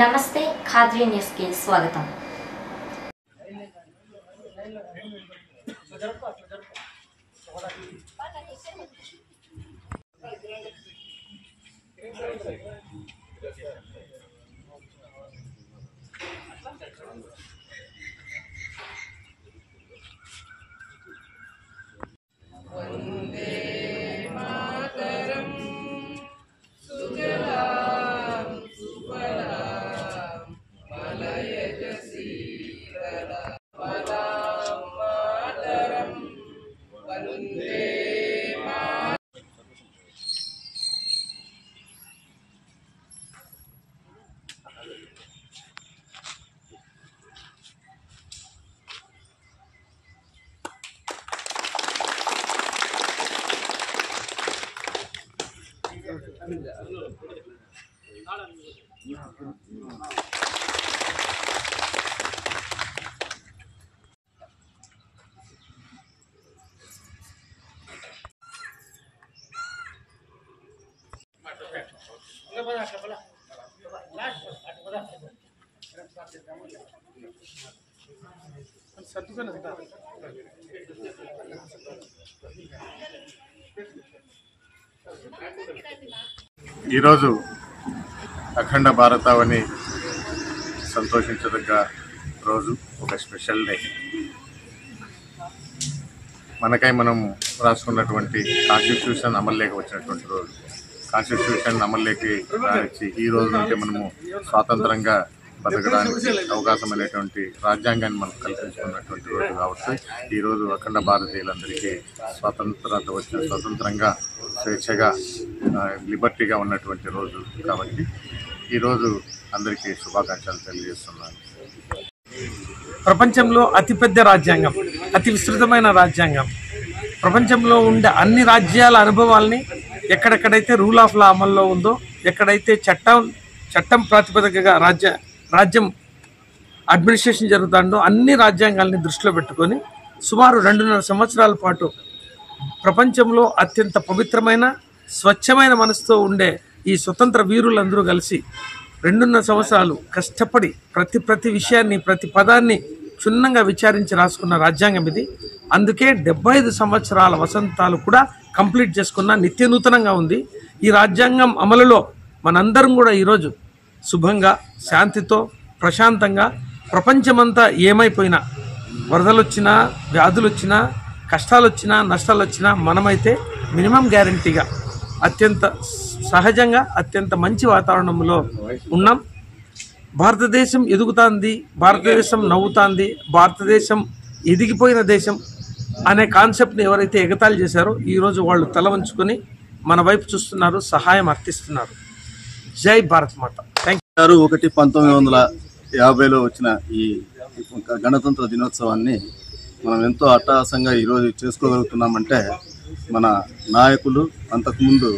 నమస్తే ఖాద్రీ న్యూస్ కి స్వాగతం. ఈరోజు అఖండ భారతావని సంతోషించదగ్గ రోజు, ఒక స్పెషల్ డే. మనకై మనం రాసుకున్నటువంటి కాన్స్టిట్యూషన్ అమల్లోకి వచ్చినటువంటి రోజు. కాన్స్టిట్యూషన్ అమల్లోకి రానిచ్చి ఈ రోజు నుండి మనము స్వాతంత్రంగా బతకడానికి అవకాశం అనేటువంటి రాజ్యాంగాన్ని మనం కల్పించుకున్నటువంటి రోజు కాబట్టి ఈరోజు అఖండ భారతీయులందరికీ స్వాతంత్రత వచ్చిన స్వతంత్రంగా స్వేచ్ఛగా లిబర్టీగా ఉన్నటువంటి రోజు కాబట్టి ఈరోజు అందరికీ శుభాకాంక్షలు తెలియజేస్తున్నాను. ప్రపంచంలో అతిపెద్ద రాజ్యాంగం, అతి విస్తృతమైన రాజ్యాంగం, ప్రపంచంలో ఉండే అన్ని రాజ్యాల అనుభవాల్ని ఎక్కడెక్కడైతే రూల్ ఆఫ్ లా అమల్లో ఉందో, ఎక్కడైతే చట్టం ప్రాతిపదికగా రాజ్యం అడ్మినిస్ట్రేషన్ జరుగుతుందో అన్ని రాజ్యాంగాల్ని దృష్టిలో పెట్టుకొని సుమారు 2.5 సంవత్సరాల పాటు ప్రపంచంలో అత్యంత పవిత్రమైన స్వచ్ఛమైన మనసుతో ఉండే ఈ స్వతంత్ర వీరులందరూ కలిసి 2.5 సంవత్సరాలు కష్టపడి ప్రతి విషయాన్ని, ప్రతి పదాన్ని క్షుణ్ణంగా విచారించి రాసుకున్న రాజ్యాంగం ఇది. అందుకే 75 సంవత్సరాల వసంతాలు కూడా కంప్లీట్ చేసుకున్న నిత్య నూతనంగా ఉంది. ఈ రాజ్యాంగం అమలులో మనందరం కూడా ఈరోజు శుభంగా, శాంతితో, ప్రశాంతంగా, ప్రపంచమంతా ఏమైపోయినా, వరదలు వచ్చినా, వ్యాధులు వచ్చినా, కష్టాలు వచ్చినా, నష్టాలు వచ్చినా మనమైతే మినిమం గ్యారంటీగా అత్యంత సహజంగా అత్యంత మంచి వాతావరణంలో ఉన్నాం. భారతదేశం ఎదుగుతుంది, భారతదేశం నవ్వుతుంది, భారతదేశం ఎదిగిపోయిన దేశం అనే కాన్సెప్ట్ని ఎవరైతే ఎగతాళి చేశారో ఈరోజు వాళ్ళు తల వంచుకొని మన వైపు చూస్తున్నారు, సహాయం అర్థిస్తున్నారు. జై భారత్ మాత. Thank you. 1950లో వచ్చిన ఈ గణతంత్ర దినోత్సవాన్ని మనం ఎంతో అట్టహాసంగా ఈరోజు చేసుకోగలుగుతున్నామంటే మన నాయకులు అంతకుముందు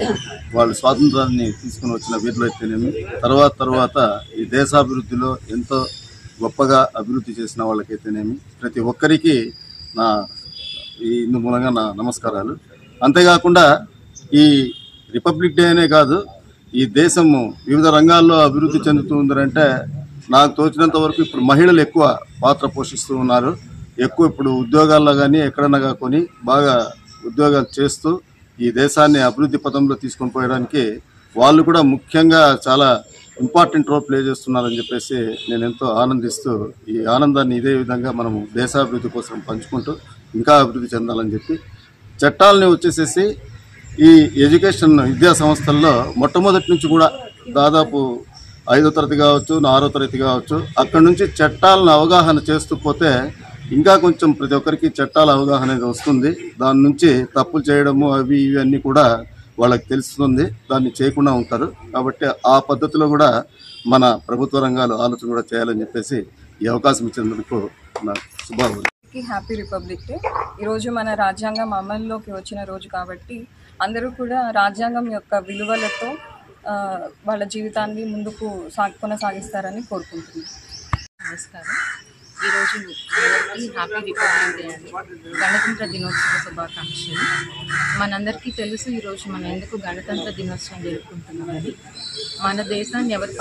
వాళ్ళు స్వాతంత్రాన్ని తీసుకుని వచ్చిన వీరులు అయితేనేమి, తర్వాత ఈ దేశాభివృద్ధిలో ఎంతో గొప్పగా అభివృద్ధి చేసిన వాళ్ళకైతేనేమి ప్రతి ఒక్కరికి ఇందు మూలంగా నా నమస్కారాలు. అంతేకాకుండా ఈ రిపబ్లిక్ డే అనే కాదు, ఈ దేశము వివిధ రంగాల్లో అభివృద్ధి చెందుతుందంటే నాకు తోచినంత వరకు ఇప్పుడు మహిళలు ఎక్కువ పాత్ర పోషిస్తూ ఉన్నారు. ఎక్కువ ఇప్పుడు ఉద్యోగాల్లో కానీ ఎక్కడన్నా కాకొని బాగా ఉద్యోగాలు చేస్తూ ఈ దేశాన్ని అభివృద్ధి పథంలో తీసుకొని పోయడానికి వాళ్ళు కూడా ముఖ్యంగా చాలా ఇంపార్టెంట్ రోల్ ప్లే చేస్తున్నారని చెప్పేసి నేను ఎంతో ఆనందిస్తూ ఈ ఆనందాన్ని ఇదే విధంగా మనము దేశాభివృద్ధి కోసం పంచుకుంటూ ఇంకా అభివృద్ధి చెందాలని చెప్పి చట్టాలని వచ్చేసేసి ఈ ఎడ్యుకేషన్ విద్యా సంస్థల్లో మొట్టమొదటి నుంచి కూడా దాదాపు 5వ తరగతి కావచ్చు, 6వ తరగతి కావచ్చు, అక్కడి నుంచి చట్టాలను అవగాహన చేస్తూ పోతే ఇంకా కొంచెం ప్రతి ఒక్కరికి చట్టాల అవగాహన అనేది వస్తుంది. దాని నుంచి తప్పులు చేయడము అవి ఇవి అన్నీ కూడా వాళ్ళకి తెలుస్తుంది, దాన్ని చేయకుండా ఉంటారు. కాబట్టి ఆ పద్ధతిలో కూడా మన ప్రభుత్వ రంగాలు ఆలోచన కూడా చేయాలని చెప్పేసి ఈ అవకాశం ఇచ్చినందుకు నా శుభాకాంక్షలు. Happy republic day. ఈరోజు మన రాజ్యాంగం అమల్లోకి వచ్చిన రోజు కాబట్టి అందరూ కూడా రాజ్యాంగం యొక్క విలువలతో వాళ్ళ జీవితాన్ని ముందుకు కొనసాగిస్తారని కోరుకుంటున్నాను. నమస్కారం. ఈరోజు అందరికీ హ్యాపీ రిపబ్లిక్ డే అండి. గణతంత్ర దినోత్సవ శుభాకాంక్షలు. మనందరికీ తెలుసు ఈరోజు మనం ఎందుకు గణతంత్ర దినోత్సవం జరుపుకుంటున్నామని. మన దేశాన్ని ఎవరు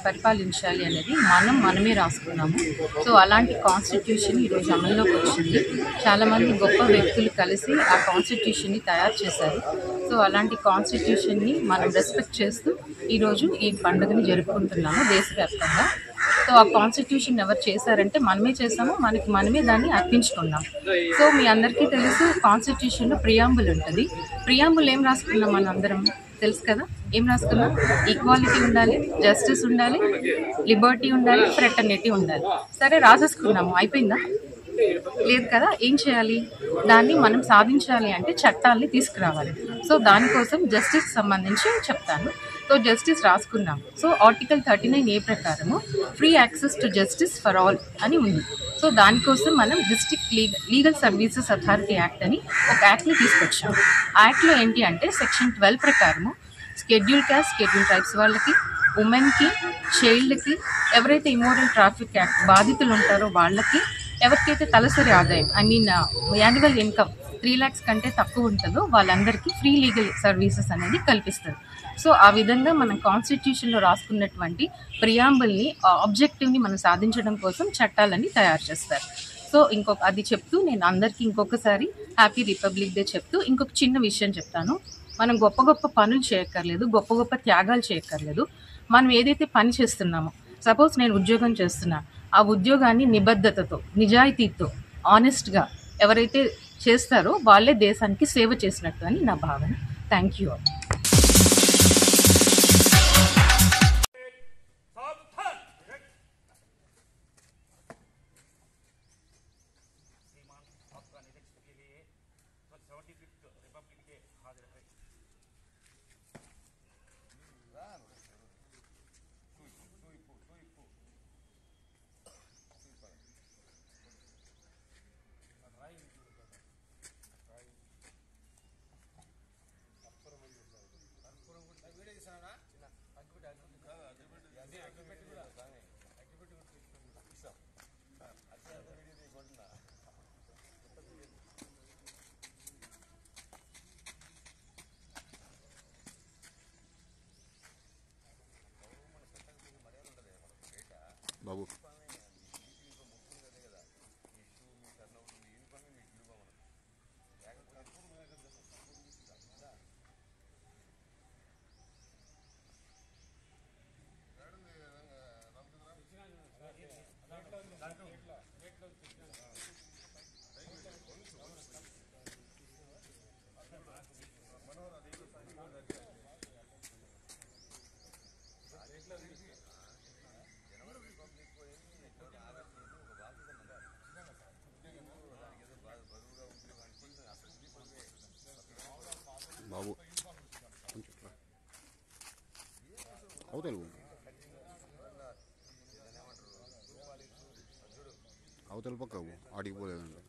పరిపాలించాలి అనేది మనమే రాసుకున్నాము. సో అలాంటి కాన్స్టిట్యూషన్ ఈరోజు అమల్లోకి వచ్చింది. చాలామంది గొప్ప వ్యక్తులు కలిసి ఆ కాన్స్టిట్యూషన్ని తయారు చేశారు. సో అలాంటి కాన్స్టిట్యూషన్ని మనం రెస్పెక్ట్ చేస్తూ ఈరోజు ఈ పండుగని జరుపుకుంటున్నాము దేశవ్యాప్తంగా. సో ఆ కాన్స్టిట్యూషన్ ఎవరు చేశారంటే మనమే చేసాము, మనమే దాన్ని అర్పించుకున్నాం. సో మీ అందరికీ తెలుసు కాన్స్టిట్యూషన్లో ప్రియాంబుల్ ఉంటుంది. ప్రియాంబుల్ ఏం రాసుకున్నాం మన అందరం తెలుసు కదా. ఏం రాసుకున్నాం? ఈక్వాలిటీ ఉండాలి, జస్టిస్ ఉండాలి, లిబర్టీ ఉండాలి, ఫ్రెటర్నిటీ ఉండాలి. సరే రాసేసుకున్నాము, అయిపోయిందా? లేదు కదా. ఏం చేయాలి? దాన్ని మనం సాధించాలి అంటే చట్టాలని తీసుకురావాలి. సో దానికోసం జస్టిస్ సంబంధించి చెప్తాను. సో జస్టిస్ రాసుకున్నాం. సో ఆర్టికల్ 39A ప్రకారము free access to justice for all అని ఉంది. సో దానికోసం మనం district legal services authority act అని ఒక యాక్ట్ని తీసుకొచ్చాం. ఆ యాక్ట్లో ఏంటి అంటే సెక్షన్ 12 ప్రకారము షెడ్యూల్ క్యాస్ట్, షెడ్యూల్ ట్రైబ్స్ వాళ్ళకి, ఉమెన్కి, చైల్డ్కి, ఎవరైతే ఇమోరల్ ట్రాఫిక్ యాక్ట్ బాధితులు ఉంటారో వాళ్ళకి, ఎవరికైతే తలసరి ఆదాయం యాన్యువల్ ఇన్కమ్ 3 lakhs కంటే తక్కువ ఉంటుందో వాళ్ళందరికీ ఫ్రీ లీగల్ సర్వీసెస్ అనేది కల్పిస్తారు. సో ఆ విధంగా మనం కాన్స్టిట్యూషన్లో రాసుకున్నటువంటి ప్రియాంబుల్ని, ఆబ్జెక్టివ్ని మనం సాధించడం కోసం చట్టాలని తయారు చేస్తారు. సో అది చెప్తూ నేను అందరికీ ఇంకొకసారి హ్యాపీ రిపబ్లిక్ డే చెప్తూ ఇంకొక చిన్న విషయం చెప్తాను. మనం గొప్ప గొప్ప పనులు చేయక్కర్లేదు, గొప్ప గొప్ప త్యాగాలు చేయక్కర్లేదు. మనం ఏదైతే పని చేస్తున్నామో, సపోజ్ నేను ఉద్యోగం చేస్తున్నా, ఆ ఉద్యోగాన్ని నిబద్ధతతో, నిజాయితీతో, ఆనెస్ట్గా ఎవరైతే చేస్తారో వాళ్ళే దేశానికి సేవ చేసినట్టు అని నా భావన. Thank you. బాబు బాబు అవతలు అవతల పక్కకు ఆడికి పోలేదండి.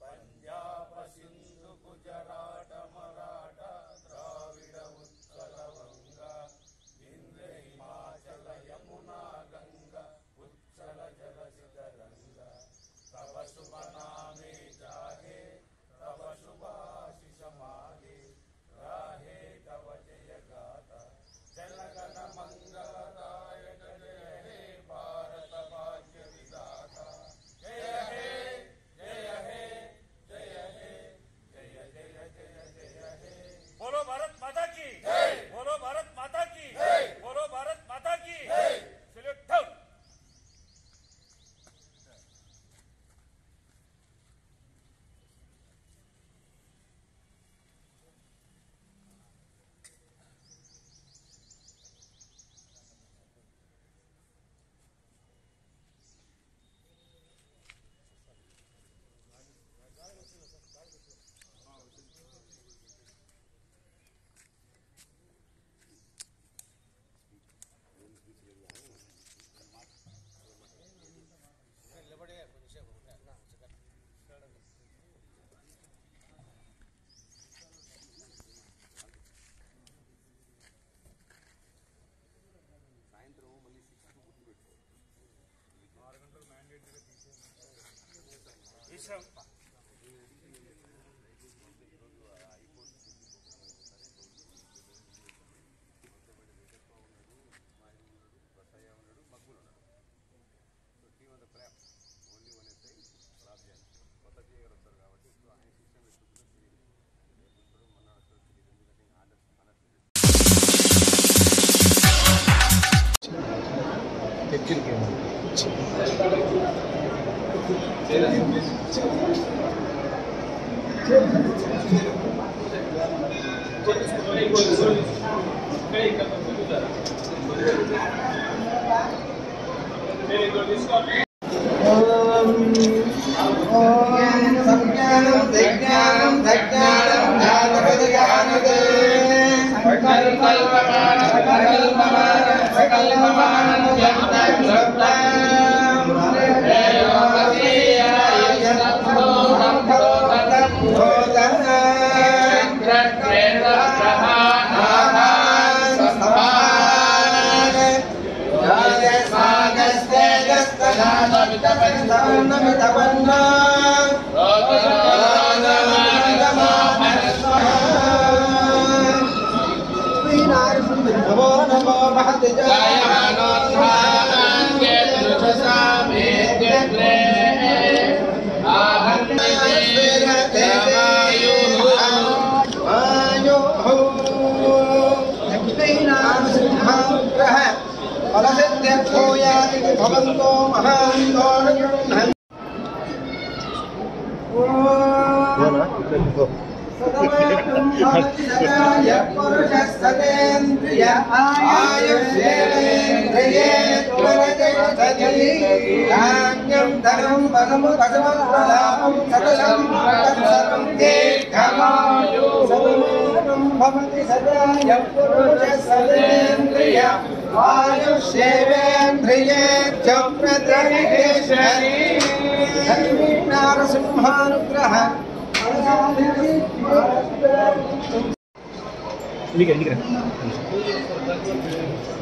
పంజాబ సింధు గుజరాట మరాఠా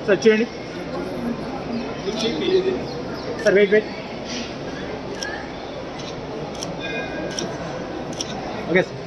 సార్ చూడండి sir wait okay sir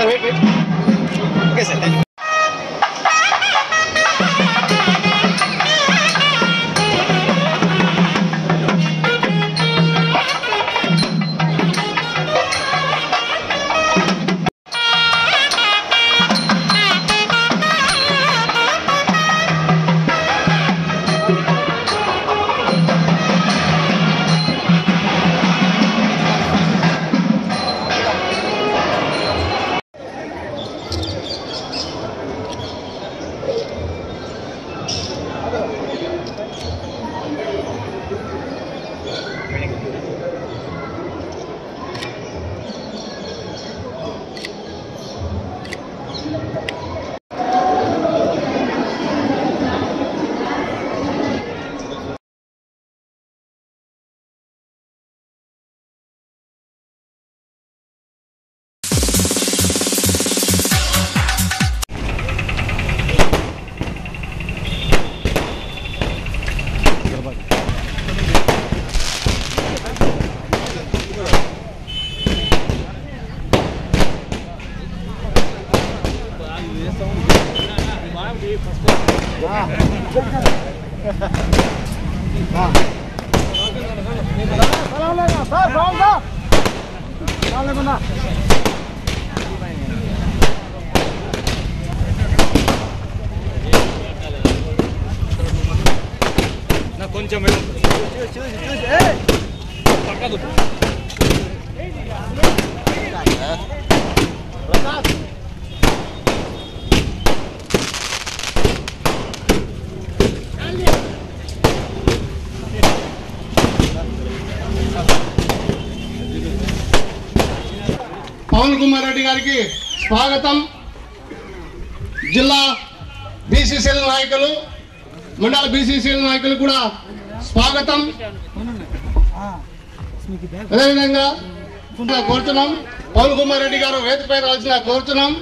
wait okay sir thank you. కొంచెం పక్కకు పవన్ కుమార్ రెడ్డి గారికి స్వాగతం. జిల్లా బీసీసీఎల్ నాయకులు, మండల బీసీసీఎల్ నాయకులు కూడా స్వాగతం. అదేవిధంగా కోరుతున్నాం, పవన్ కుమార్ రెడ్డి గారు వేదికపై రావాల్సిన కోరుతున్నాం,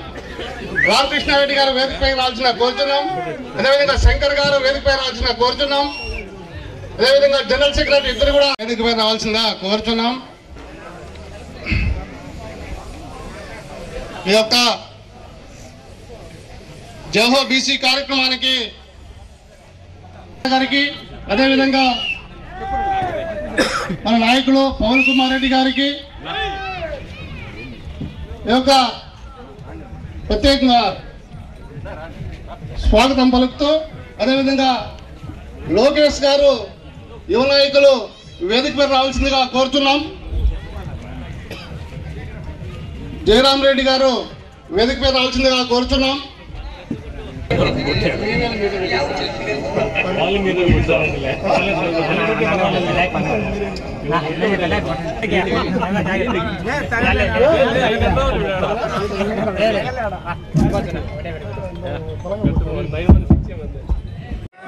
రామకృష్ణారెడ్డి గారు వేదికపై రావాల్సిన కోరుతున్నాం, అదేవిధంగా శంకర్ గారు వేదికపై రావాల్సిన కోరుతున్నాం, అదేవిధంగా జనరల్ సెక్రటరీ ఇద్దరు కూడా వేదికపై రావాల్సిందా కోరుతున్నాం. ఈ యొక్క జోహో బీసీ కార్యక్రమానికి గారికి, అదేవిధంగా మన నాయకులు పవన్ కుమార్ రెడ్డి గారికి ఈ యొక్క ప్రత్యేకంగా స్వాగతం పలుకుతూ, అదేవిధంగా లోకేష్ గారు యువ నాయకులు వేదికపై రావాల్సిందిగా కోరుతున్నాం. జయరాం రెడ్డి గారు వేదికపై రావాల్సిందిగా కోరుతున్నాం.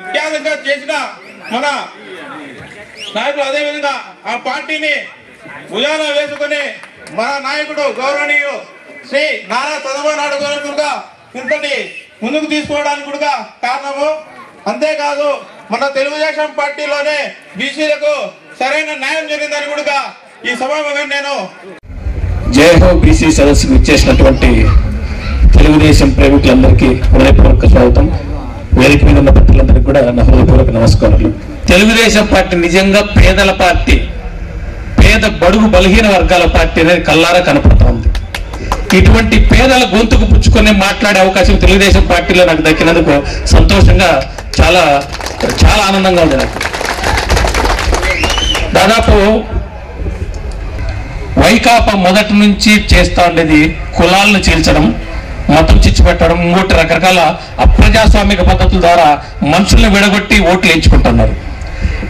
విద్యార్థిగా చేసిన మన నాయకులు, అదేవిధంగా ఆ పార్టీని భుజాన వేసుకుని మన నాయకుడు గౌరవనీయులు శ్రీ నారా చంద్రబాబు నాయుడు గారుగా ఇంతటి ముందుకు తీసుకోవడానికి కూడా కారణము. అంతేకాదు మన తెలుగుదేశం పార్టీలోనే బీసీలకు సరైన న్యాయం జరిగిందని కూడా ఈ సభాముఖంగా నేను జయహో బీసీ సదస్సుకు ఇచ్చేసినటువంటి తెలుగుదేశం ప్రేమికులందరికీ హృదయపూర్వక స్వాగతం. వేదిక మీద ఉన్న ప్రజలందరికీ కూడా నా హృదయపూర్వక నమస్కారాలు. తెలుగుదేశం పార్టీ నిజంగా పేదల పార్టీ, పేద బడుగు బలహీన వర్గాల పార్టీ అనేది కల్లారా కనపడతా ఉంది. ఇటువంటి పేదల గొంతుకు పుచ్చుకొని మాట్లాడే అవకాశం తెలుగుదేశం పార్టీలో నాకు దక్కినందుకు సంతోషంగా, చాలా చాలా ఆనందంగా ఉంది నాకు. దాదాపు వైకాపా మొదటి నుంచి చేస్తా ఉండేది కులాలను చీల్చడం, మతం చిచ్చు పెట్టడం, ఇంకోటి రకరకాల అప్రజాస్వామిక పద్ధతుల ద్వారా మనుషుల్ని విడగొట్టి ఓట్లు ఎంచుకుంటున్నారు.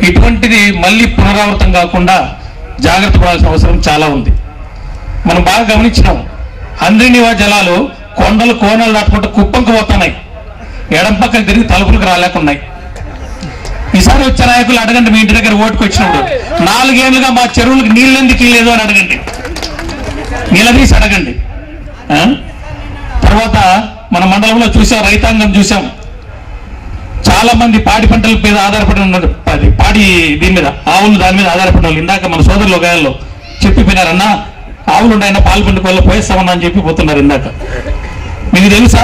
ఇటువంటిది మళ్ళీ పునరావృతం కాకుండా జాగ్రత్త పడాల్సిన అవసరం చాలా ఉంది. మనం బాగా గమనించినాం, అంద్రినివా జలాలు కొండలు కోనలు దాటుకుంటూ కుప్పంకు పోతున్నాయి, ఎడం పక్కన తిరిగి తలుపులకు రాలేకున్నాయి. ఈసారి వచ్చే నాయకులు అడగండి, మీ ఇంటి దగ్గర ఓటుకు వచ్చినప్పుడు 4 ఏళ్లుగా మా చెరువులకు నీళ్ళు ఎందుకు లేదు అని అడగండి, నిలదీసి అడగండి. తర్వాత మన మండలంలో చూసాం, రైతాంగం చూసాం, చాలా మంది పాడి పంటల మీద ఆధారపడి ఉన్నారు. పాడి దీని మీద, ఆవులు దాని మీద ఆధారపడిన వాళ్ళు. ఇందాక మన సోదరులు గాయాల్లో చెప్పిపోయినారన్నా, ఆవులు ఉన్నాయన్న పాలు పండుగ వల్ల పోయేస్తామన్నా అని చెప్పి పోతున్నారు. ఇందాక మీకు తెలుసా,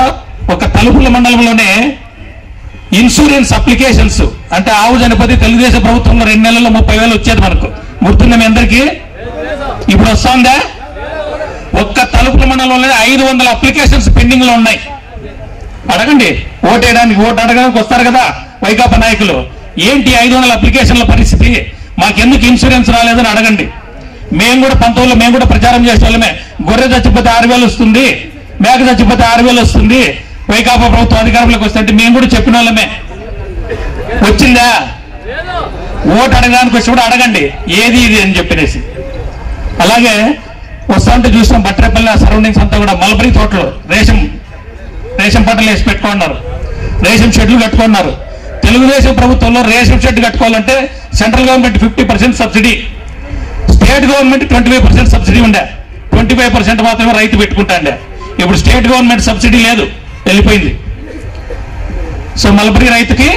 ఒక తలుపుల మండలంలోనే ఇన్సూరెన్స్ అప్లికేషన్స్ అంటే ఆవు చనిపోతే తెలుగుదేశం ప్రభుత్వంలో 2 నెలల్లో 30,000 వచ్చేది మనకు. గుర్తుందా మీ అందరికీ? ఇప్పుడు వస్తుందా? ఒక్క తలుపుల మండలంలో 500 అప్లికేషన్స్ పెండింగ్ లో ఉన్నాయి. అడగండి, ఓటు అడగడానికి వస్తారు కదా వైకాపా నాయకులు, ఏంటి 500 అప్లికేషన్ల పరిస్థితి, మాకెందుకు ఇన్సూరెన్స్ రాలేదని అడగండి. మేము కూడా 19లో మేము కూడా ప్రచారం చేసే వాళ్ళమే. గొర్రె చచ్చిపోతే 6,000 వస్తుంది, మేక చచ్చిపోతే 6,000 వస్తుంది, వైకాపా ప్రభుత్వం అధికారంలోకి వస్తే మేము కూడా చెప్పిన వాళ్ళమే. వచ్చిందా? ఓటు అడగడానికి వచ్చి కూడా అడగండి ఏది ఇది అని చెప్పినేసి. అలాగే వస్తుంటే చూసాం, బట్రేపల్లి ఆ సరౌండింగ్స్ అంతా కూడా మల్బరీ తోటలో రేషన్ పంటలు వేసి పెట్టుకున్నారు, రేషన్ షెడ్లు కట్టుకున్నారు. తెలుగుదేశం ప్రభుత్వంలో రేషన్ షెడ్ కట్టుకోవాలంటే central government 50% subsidy, state government 25% subsidy ఉండే, 25% మాత్రమే రైతు పెట్టుకుంటాండే. ఇప్పుడు స్టేట్ గవర్నమెంట్ సబ్సిడీ లేదు, వెళ్ళిపోయింది. సో మల్బరీ రైతుకి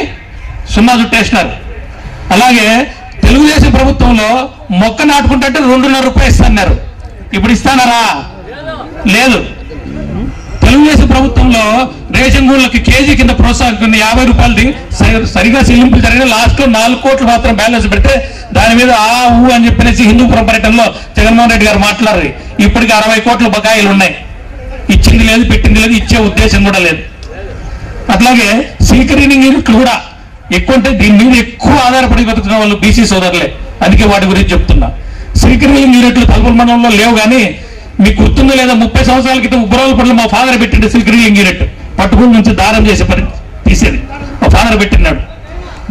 0 చుట్టేసినారు. అలాగే తెలుగుదేశం ప్రభుత్వంలో మొక్క నాటుకుంటే 2.5 రూపాయలు ఇస్తున్నారు, ఇప్పుడు ఇస్తానారా? లేదు. తెలుగుదేశం ప్రభుత్వంలో రేషన్ గుళ్ళకి కేజీ కింద ప్రోత్సాహం 50 రూపాయలది సరిగా చెల్లింపులు జరిగిన లాస్ట్ లో 4 కోట్లు మాత్రం బ్యాలెన్స్ పెడితే దాని మీద ఆ ఊ అని చెప్పేసి హిందూపురం పర్యటనలో జగన్మోహన్ రెడ్డి గారు మాట్లాడారు. ఇప్పటికి 60 కోట్ల బకాయిలు ఉన్నాయి. ఇచ్చింది లేదు, పెట్టింది లేదు, ఇచ్చే ఉద్దేశం కూడా లేదు. అట్లాగే స్వీకరింగ్ కూడా ఎక్కువ ఉంటే దీని మీద ఎక్కువ ఆధారపడి బతుకుతున్న వాళ్ళు బీసీ సోదరులే. అందుకే వాటి గురించి చెప్తున్నా. స్వీకరింగ్ యూనిట్లు తలుపుల మండలంలో లేవు, కానీ మీకు గుర్తుందో లేదా 30 సంవత్సరాల క్రితం ఉబ్బరాలపల్లిలో మా ఫాదర్ పెట్టిండు స్వీకరింగ్ యూనిట్. పట్టుకుని నుంచి దారం చేసే పని తీసేది మా ఫాదర్ పెట్టినాడు.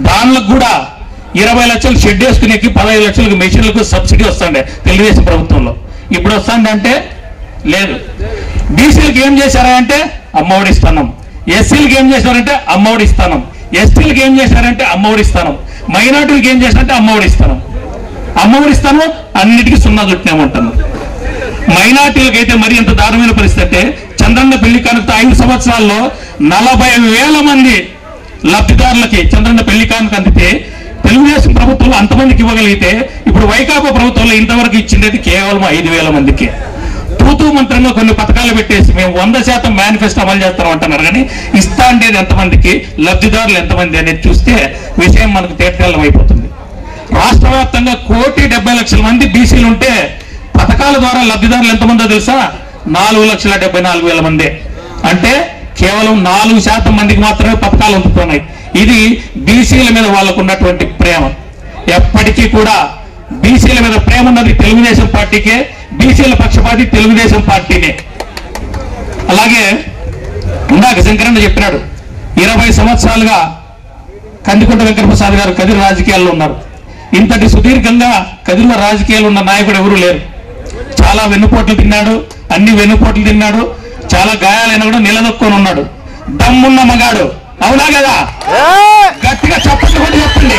దానిలో కూడా 20 లక్షలు షెడ్ వేసుకునేకి 15 లక్షలకు మెషిన్లకు సబ్సిడీ వస్తుండే తెలుగుదేశం ప్రభుత్వంలో. ఇప్పుడు వస్తుంది అంటే లేదు. బీసీలకు ఏం చేశారంటే అమ్మఒడి ఇస్తానం, ఎస్సీలకు ఏం చేశారంటే అమ్మఒడి ఇస్తానం, ఎస్టీలకు ఏం చేశారంటే అమ్మఒడి ఇస్తానం, మైనార్టీలకు ఏం చేశారంటే అమ్మఒడి ఇస్తానం. అమ్మఒడి ఇస్తాను అన్నిటికీ సున్నా చుట్టినామంటాను. మైనార్టీలకు అయితే మరి ఎంత దారుణమైన పరిస్థితి అంటే చంద్రన్న పెళ్లి కానుక 5 సంవత్సరాల్లో 40,000 మంది లబ్ధిదారులకి చంద్రన్న పెళ్లి కానుక అందితే తెలుగుదేశం ప్రభుత్వంలో అంతమందికి ఇవ్వగలిగితే ఇప్పుడు వైకాపా ప్రభుత్వంలో ఇంతవరకు ఇచ్చింది కేవలం 5,000 మందికి. తూతూ మంత్రంగా కొన్ని పథకాలు పెట్టేసి మేము 100% మేనిఫెస్టో అమలు చేస్తాం అంటున్నారు, కానీ ఇస్తా ఉండేది ఎంతమందికి, లబ్ధిదారులు ఎంతమంది అనేది చూస్తే విషయం మనకు తేటతెల్లం అయిపోతుంది. రాష్ట్ర వ్యాప్తంగా 1,70,00,000 మంది బీసీలు ఉంటే పథకాల ద్వారా లబ్ధిదారులు ఎంతమందో తెలుసా? 4,74,000 మంది. అంటే కేవలం 4% మందికి మాత్రమే పథకాలు అందుతున్నాయి. ఇది బీసీల మీద వాళ్ళకు ఉన్నటువంటి ప్రేమ. ఎప్పటికీ కూడా బీసీల మీద ప్రేమ ఉన్నది తెలుగుదేశం పార్టీకే, బీసీల పక్షపాతి తెలుగుదేశం పార్టీనే. అలాగే ఇందాక శంకరన్న చెప్పినాడు, 20 సంవత్సరాలుగా కందికుంట వెంకటప్రసాద్ గారు కదిరి రాజకీయాల్లో ఉన్నారు. ఇంతటి సుదీర్ఘంగా కదిరిలో రాజకీయాలు ఉన్న నాయకుడు ఎవరూ లేరు. చాలా వెన్నుపోట్లు తిన్నాడు, అన్ని వెన్నుపోట్లు తిన్నాడు, చాలా గాయాలైన కూడా నిలదొక్కొని ఉన్నాడు. దమ్మున్న మగాడు, అవునా కదా? గట్టిగా చప్పట్లు కూడా చెప్పండి.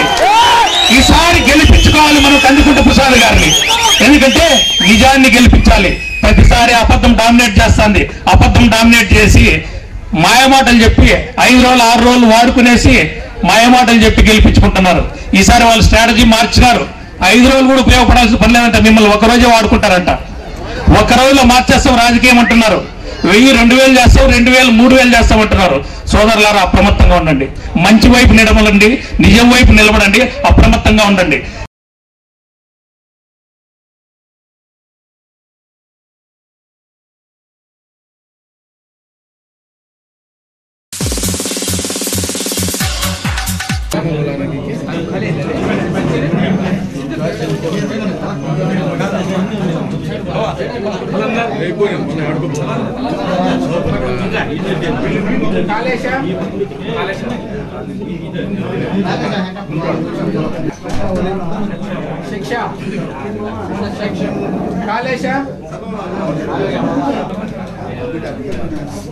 ఈసారి గెలిపించుకోవాలి మనం కందికుంట ప్రసాద్ గారిని. ఎందుకంటే నిజాన్ని గెలిపించాలి. ప్రతిసారి అబద్ధం డామినేట్ చేస్తుంది. అబద్ధం డామినేట్ చేసి మాయమాటలు చెప్పి 5 రోజులు 6 రోజులు వాడుకునేసి మాయమాటలు చెప్పి గెలిపించుకుంటున్నారు. ఈసారి వాళ్ళు స్ట్రాటజీ మార్చినారు. 5 రోజులు కూడా ఉపయోగపడాల్సిన పని లేదంట, మిమ్మల్ని ఒక్కరోజే వాడుకుంటారంట. ఒక్క రోజులో మార్చేస్తాం రాజకీయం అంటున్నారు. 1000, 2000 చేస్తాం, 2000, 3000 చేస్తామంటున్నారు. సోదరులారా అప్రమత్తంగా ఉండండి. మంచి వైపు నిలబడండి, నిజం వైపు నిలబడండి, అప్రమత్తంగా ఉండండి.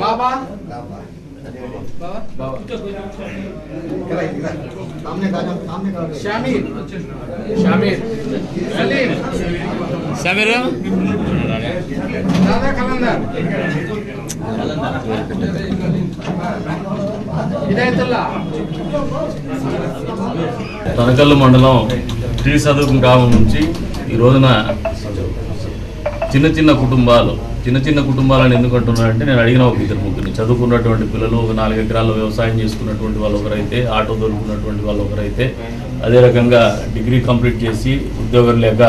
बाबा शामिर शामिर सलीम शामिर दादा कलंदर हिदायतुल्लाह తనకల్లు మండలం టీ సదుపు గ్రామం నుంచి ఈ రోజున చిన్న చిన్న కుటుంబాలను ఎందుకు అంటున్నారంటే, నేను అడిగిన ఒక 2-3 చదువుకున్నటువంటి పిల్లలు, ఒక 4 ఎకరాల్లో వ్యవసాయం చేసుకున్నటువంటి వాళ్ళు ఒకరైతే, ఆటో దొరుకుతున్నటువంటి వాళ్ళు ఒకరైతే, అదే రకంగా డిగ్రీ కంప్లీట్ చేసి ఉద్యోగం లేక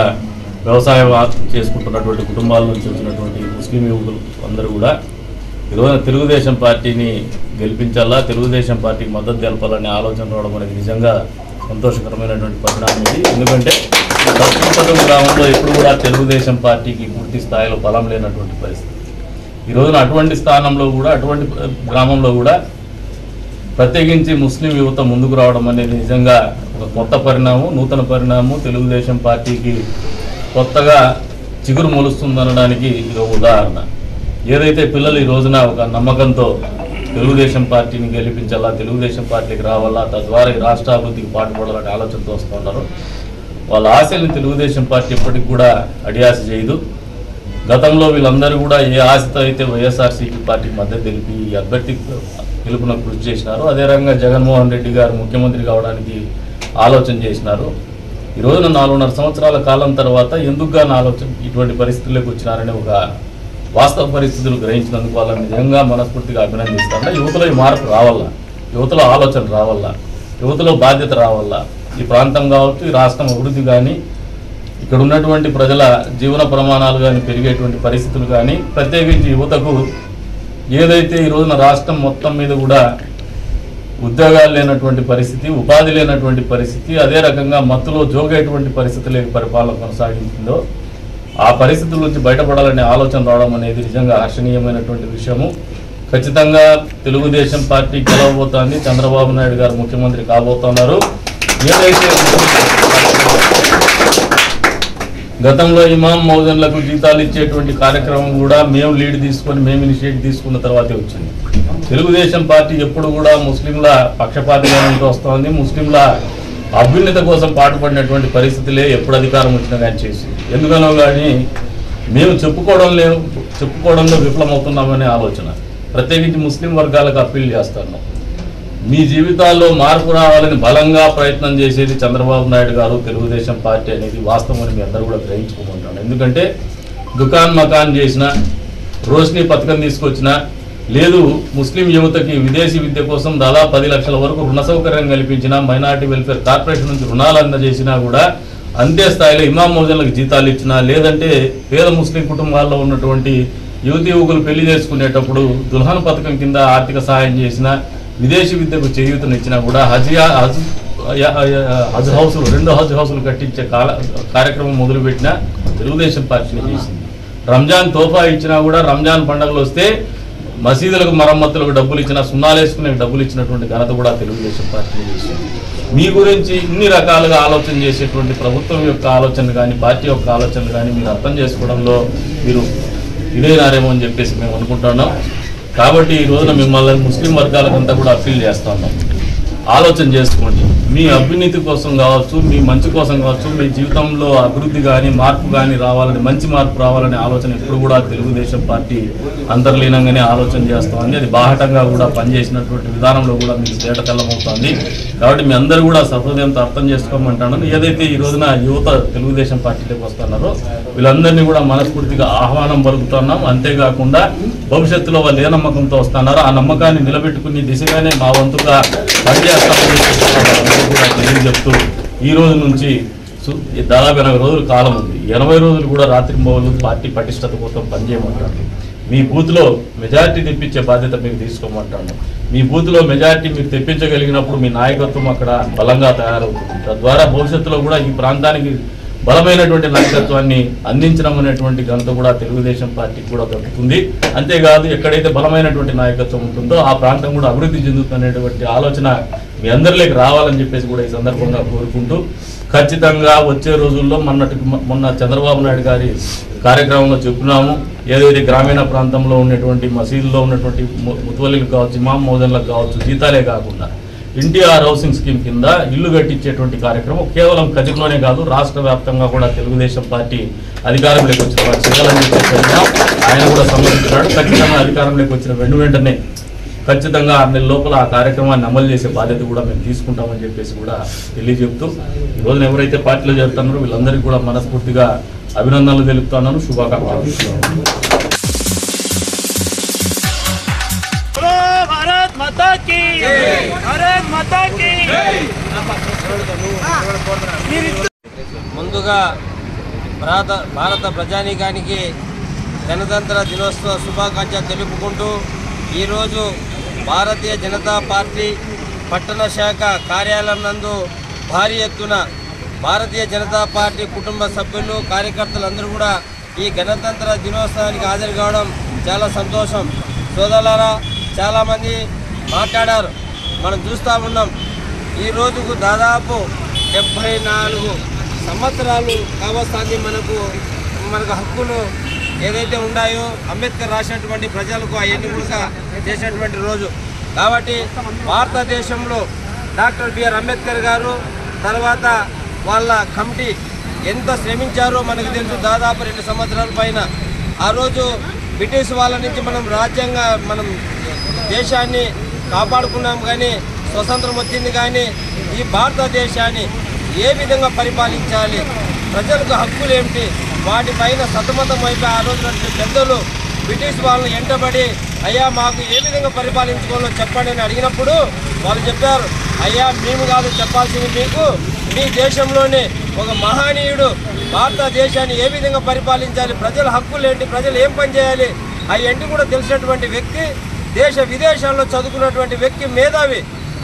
వ్యవసాయం చేసుకుంటున్నటువంటి కుటుంబాల నుంచి వచ్చినటువంటి ముస్లిం యువకులు అందరూ కూడా ఈరోజు తెలుగుదేశం పార్టీని గెలిపించాలా, తెలుగుదేశం పార్టీకి మద్దతు తెలపాలనే ఆలోచన రావడం అనేది నిజంగా సంతోషకరమైనటువంటి పరిణామం ఇది. ఎందుకంటే దక్షిణ గ్రామంలో ఎప్పుడు కూడా తెలుగుదేశం పార్టీకి పూర్తి స్థాయిలో బలం లేనటువంటి పరిస్థితి. ఈ రోజున అటువంటి స్థానంలో కూడా, అటువంటి గ్రామంలో కూడా ప్రత్యేకించి ముస్లిం యువత ముందుకు రావడం అనేది నిజంగా ఒక కొత్త పరిణామం, నూతన పరిణామం. తెలుగుదేశం పార్టీకి కొత్తగా చిగురు మొలుస్తుందనడానికి ఇది ఒక ఉదాహరణ. ఏదైతే పిల్లలు ఈ రోజున ఒక నమ్మకంతో తెలుగుదేశం పార్టీని గెలిపించాలా, తెలుగుదేశం పార్టీకి రావాలా, తద్వారా ఈ రాష్ట్ర అభివృద్ధికి పాటుపడాలనే ఆలోచనతో వస్తూ ఉన్నారు. వాళ్ళ ఆశల్ని తెలుగుదేశం పార్టీ ఎప్పటికి కూడా అడియాస చేయదు. గతంలో వీళ్ళందరూ కూడా ఏ ఆశతో అయితే వైఎస్ఆర్సీపీ పార్టీకి మద్దతు తెలిపి ఈ అభ్యర్థి గెలుపునకు కృషి చేసినారు, అదే రకంగా జగన్మోహన్ రెడ్డి గారు ముఖ్యమంత్రి కావడానికి ఆలోచన చేసినారు. ఈ రోజున 4.5 సంవత్సరాల కాలం తర్వాత ఎందుకుగా ఆలోచన ఇటువంటి పరిస్థితుల్లోకి వచ్చినారనే ఒక వాస్తవ పరిస్థితులు గ్రహించినందుకు వాళ్ళని నిజంగా మనస్ఫూర్తిగా అభినందిస్తాను. యువతలో ఈ మార్పు రావాలా, యువతలో ఆలోచన రావాలా, యువతలో బాధ్యత రావాలా, ఈ ప్రాంతం కావచ్చు, ఈ రాష్ట్రం అభివృద్ధి కానీ, ఇక్కడ ఉన్నటువంటి ప్రజల జీవన ప్రమాణాలు కానీ పెరిగేటువంటి పరిస్థితులు కానీ, ప్రత్యేకించి యువతకు ఏదైతే ఈ రోజున రాష్ట్రం మొత్తం మీద కూడా ఉద్యోగాలు లేనటువంటి పరిస్థితి, ఉపాధి లేనటువంటి పరిస్థితి, అదే రకంగా మత్తులో జోగేటువంటి పరిస్థితులే పరిపాలన కొనసాగించిందో ఆ పరిస్థితుల నుంచి బయటపడాలనే ఆలోచన రావడం అనేది నిజంగా హర్షణీయమైనటువంటి విషయము. ఖచ్చితంగా తెలుగుదేశం పార్టీ గెలవబోతోంది, చంద్రబాబు నాయుడు గారు ముఖ్యమంత్రి కాబోతున్నారు. ఏదైతే గతంలో ఇమాం మౌజన్లకు జీతాలు ఇచ్చేటువంటి కార్యక్రమం కూడా మేము లీడ్ తీసుకొని మేము ఇనిషియేట్ తీసుకున్న తర్వాతే వచ్చింది. తెలుగుదేశం పార్టీ ఎప్పుడు కూడా ముస్లింల పక్షపాతిగా ఉంటూ వస్తోంది. ముస్లింల అభ్యున్నత కోసం పాటుపడినటువంటి పరిస్థితులే ఎప్పుడు అధికారం వచ్చినా కానీ చేసి, ఎందుకనో కానీ మేము చెప్పుకోవడంలో విఫలమవుతున్నామనే ఆలోచన. ప్రత్యేకించి ముస్లిం వర్గాలకు అప్పీల్ చేస్తున్నాం. మీ జీవితాల్లో మార్పు రావాలని బలంగా ప్రయత్నం చేసేది చంద్రబాబు నాయుడు గారు, తెలుగుదేశం పార్టీ అనేది వాస్తవం మీ అందరూ కూడా గ్రహించుకోమంటాను. ఎందుకంటే దుకాన్ మకాన్ చేసిన, రోషిని పథకం తీసుకొచ్చిన, లేదు ముస్లిం యువతకి విదేశీ విద్య కోసం దాదాపు 10 లక్షల వరకు రుణ సౌకర్యం కల్పించిన, మైనారిటీ వెల్ఫేర్ కార్పొరేషన్ నుంచి రుణాలు అందజేసినా కూడా అంతే స్థాయిలో ఇమాం మౌజన్లకు జీతాలు ఇచ్చినా, లేదంటే పేద ముస్లిం కుటుంబాల్లో ఉన్నటువంటి యువతి యువకులు పెళ్లి చేసుకునేటప్పుడు దుల్హన్ పథకం కింద ఆర్థిక సహాయం చేసిన, విదేశీ విద్యకు చేయూతనిచ్చినా కూడా హజ్ హౌసులు 2 హజ్ హౌసులు కట్టించే కార్యక్రమం మొదలుపెట్టిన తెలుగుదేశం పార్టీని చేసింది. రంజాన్ తోఫా ఇచ్చినా కూడా రంజాన్ పండుగలు వస్తే మసీదులకు మరమ్మతులకు డబ్బులు ఇచ్చిన, సున్నాలు వేసుకునే డబ్బులు ఇచ్చినటువంటి ఘనత కూడా తెలుగుదేశం పార్టీని చేసింది. మీ గురించి ఇన్ని రకాలుగా ఆలోచన చేసేటువంటి ప్రభుత్వం యొక్క ఆలోచన కానీ, పార్టీ యొక్క ఆలోచన కానీ మీరు అర్థం చేసుకోవడంలో మీరు ఇదేనారేమో అని చెప్పేసి మేము అనుకుంటున్నాం. కాబట్టి ఈ రోజున మిమ్మల్ని ముస్లిం వర్గాలకంతా కూడా అప్పీల్ చేస్తా ఉన్నాం. ఆలోచన చేసుకోండి. మీ అభ్యున్నతి కోసం కావచ్చు, మీ మంచి కోసం కావచ్చు, మీ జీవితంలో అభివృద్ధి కానీ మార్పు కానీ రావాలని, మంచి మార్పు రావాలనే ఆలోచన ఎప్పుడు కూడా తెలుగుదేశం పార్టీ అంతర్లీనంగానే ఆలోచన చేస్తోంది. అది బాహటంగా కూడా పనిచేసినటువంటి విధానంలో కూడా మీకు తేటతెల్లమవుతోంది. కాబట్టి మీ అందరూ కూడా సహృదయంతో అర్థం చేసుకోమంటాను. ఏదైతే ఈ రోజున యువత తెలుగుదేశం పార్టీలోకి వస్తున్నారో వీళ్ళందరినీ కూడా మనస్ఫూర్తిగా ఆహ్వానం పలుకుతున్నాం. అంతేకాకుండా భవిష్యత్తులో వాళ్ళు ఏ నమ్మకంతో వస్తున్నారో ఆ నమ్మకాన్ని నిలబెట్టుకునే దిశగానే మా వంతుగా పనిచేస్తామని కూడా తెలియజెప్తూ, ఈ రోజు నుంచి దాదాపు 80 రోజుల కాలం ఉంది. 80 రోజులు కూడా రాత్రింబవళ్ళు పార్టీ పటిష్టత కోసం పనిచేయమంటారు. మీ బూత్లో మెజారిటీ తెప్పించే బాధ్యత మీకు తీసుకోమంటాను. మీ బూత్లో మెజారిటీ మీరు తెప్పించగలిగినప్పుడు మీ నాయకత్వం అక్కడ బలంగా తయారవుతుంది. తద్వారా భవిష్యత్తులో కూడా ఈ ప్రాంతానికి బలమైనటువంటి నాయకత్వాన్ని అందించడం అనేటువంటి ఘనత కూడా తెలుగుదేశం పార్టీకి కూడా దక్కుతుంది. అంతేకాదు ఎక్కడైతే బలమైనటువంటి నాయకత్వం ఉంటుందో ఆ ప్రాంతం కూడా అభివృద్ధి చెందుతున్నటువంటి ఆలోచన మీ అందరిలోకి రావాలని చెప్పేసి కూడా ఈ సందర్భంగా కోరుకుంటూ, ఖచ్చితంగా వచ్చే రోజుల్లో మొన్న చంద్రబాబు నాయుడు గారి కార్యక్రమంలో చెప్పినాము. ఏదైతే గ్రామీణ ప్రాంతంలో ఉన్నటువంటి మసీదుల్లో ఉన్నటువంటి ముతవల్లిలకు కావచ్చు, ఇమాం మౌజన్లకు కావచ్చు, జీతాలే కాకుండా ఎన్టీఆర్ హౌసింగ్ స్కీమ్ కింద ఇల్లు కట్టించేటువంటి కార్యక్రమం కేవలం కదిరిలోనే కాదు రాష్ట్ర వ్యాప్తంగా కూడా తెలుగుదేశం పార్టీ అధికారంలోకి వచ్చిన వారు చేయాలని చెప్పేసి ఆయన కూడా సమ్మతించాడు. ఖచ్చితంగా అధికారంలోకి వచ్చిన వెంటనే ఖచ్చితంగా 6 నెలల లోపల ఆ కార్యక్రమాన్ని అమలు చేసే బాధ్యత కూడా మేము తీసుకుంటామని చెప్పేసి కూడా తెలియజెప్తూ, ఈ రోజున ఎవరైతే పార్టీలో చేరుతున్నారో వీళ్ళందరికీ కూడా మనస్ఫూర్తిగా అభినందనలు తెలుపుతున్నాను, శుభాకాంక్షలు. ముందుగా భారత ప్రజానీకానికి గణతంత్ర దినోత్సవ శుభాకాంక్షలు తెలుపుకుంటూ, ఈరోజు భారతీయ జనతా పార్టీ పట్టణ శాఖ కార్యాలయం నందు భారీ ఎత్తున భారతీయ జనతా పార్టీ కుటుంబ సభ్యులు, కార్యకర్తలందరూ కూడా ఈ గణతంత్ర దినోత్సవానికి హాజరు కావడం చాలా సంతోషం. సోదరులారా, చాలామంది మాట్లాడారు, మనం చూస్తూ ఉన్నాం. ఈ రోజుకు దాదాపు 74 సంవత్సరాలు కావస్తుంది మనకు హక్కులు ఏదైతే ఉన్నాయో అంబేద్కర్ రాసినటువంటి ప్రజలకు అవన్నీ కూడా చేసినటువంటి రోజు. కాబట్టి భారతదేశంలో డాక్టర్ బిఆర్ అంబేద్కర్ గారు తర్వాత వాళ్ళ కమిటీ ఎంత శ్రమించారో మనకు తెలుసు. దాదాపు 2 సంవత్సరాల పైన ఆ రోజు బ్రిటిష్ వాళ్ళ నుంచి మనం దేశాన్ని కాపాడుకున్నాం, కానీ స్వతంత్రం వచ్చింది. కానీ ఈ భారతదేశాన్ని ఏ విధంగా పరిపాలించాలి, ప్రజలకు హక్కులు ఏమిటి, వాటిపైన సతమతం అయిపోయి ఆ రోజు పెద్దలు బ్రిటిష్ వాళ్ళని ఎంటబడి, అయ్యా మాకు ఏ విధంగా పరిపాలించుకోవాలో చెప్పండి అని అడిగినప్పుడు వాళ్ళు చెప్పారు, అయ్యా మేము కాదు చెప్పాల్సింది, మీకు మీ దేశంలోనే ఒక మహనీయుడు భారతదేశాన్ని ఏ విధంగా పరిపాలించాలి, ప్రజల హక్కులు ఏంటి, ప్రజలు ఏం పని చేయాలి అవన్నీ కూడా తెలిసినటువంటి వ్యక్తి, దేశ విదేశాల్లో చదువుకున్నటువంటి వ్యక్తి, మేధావి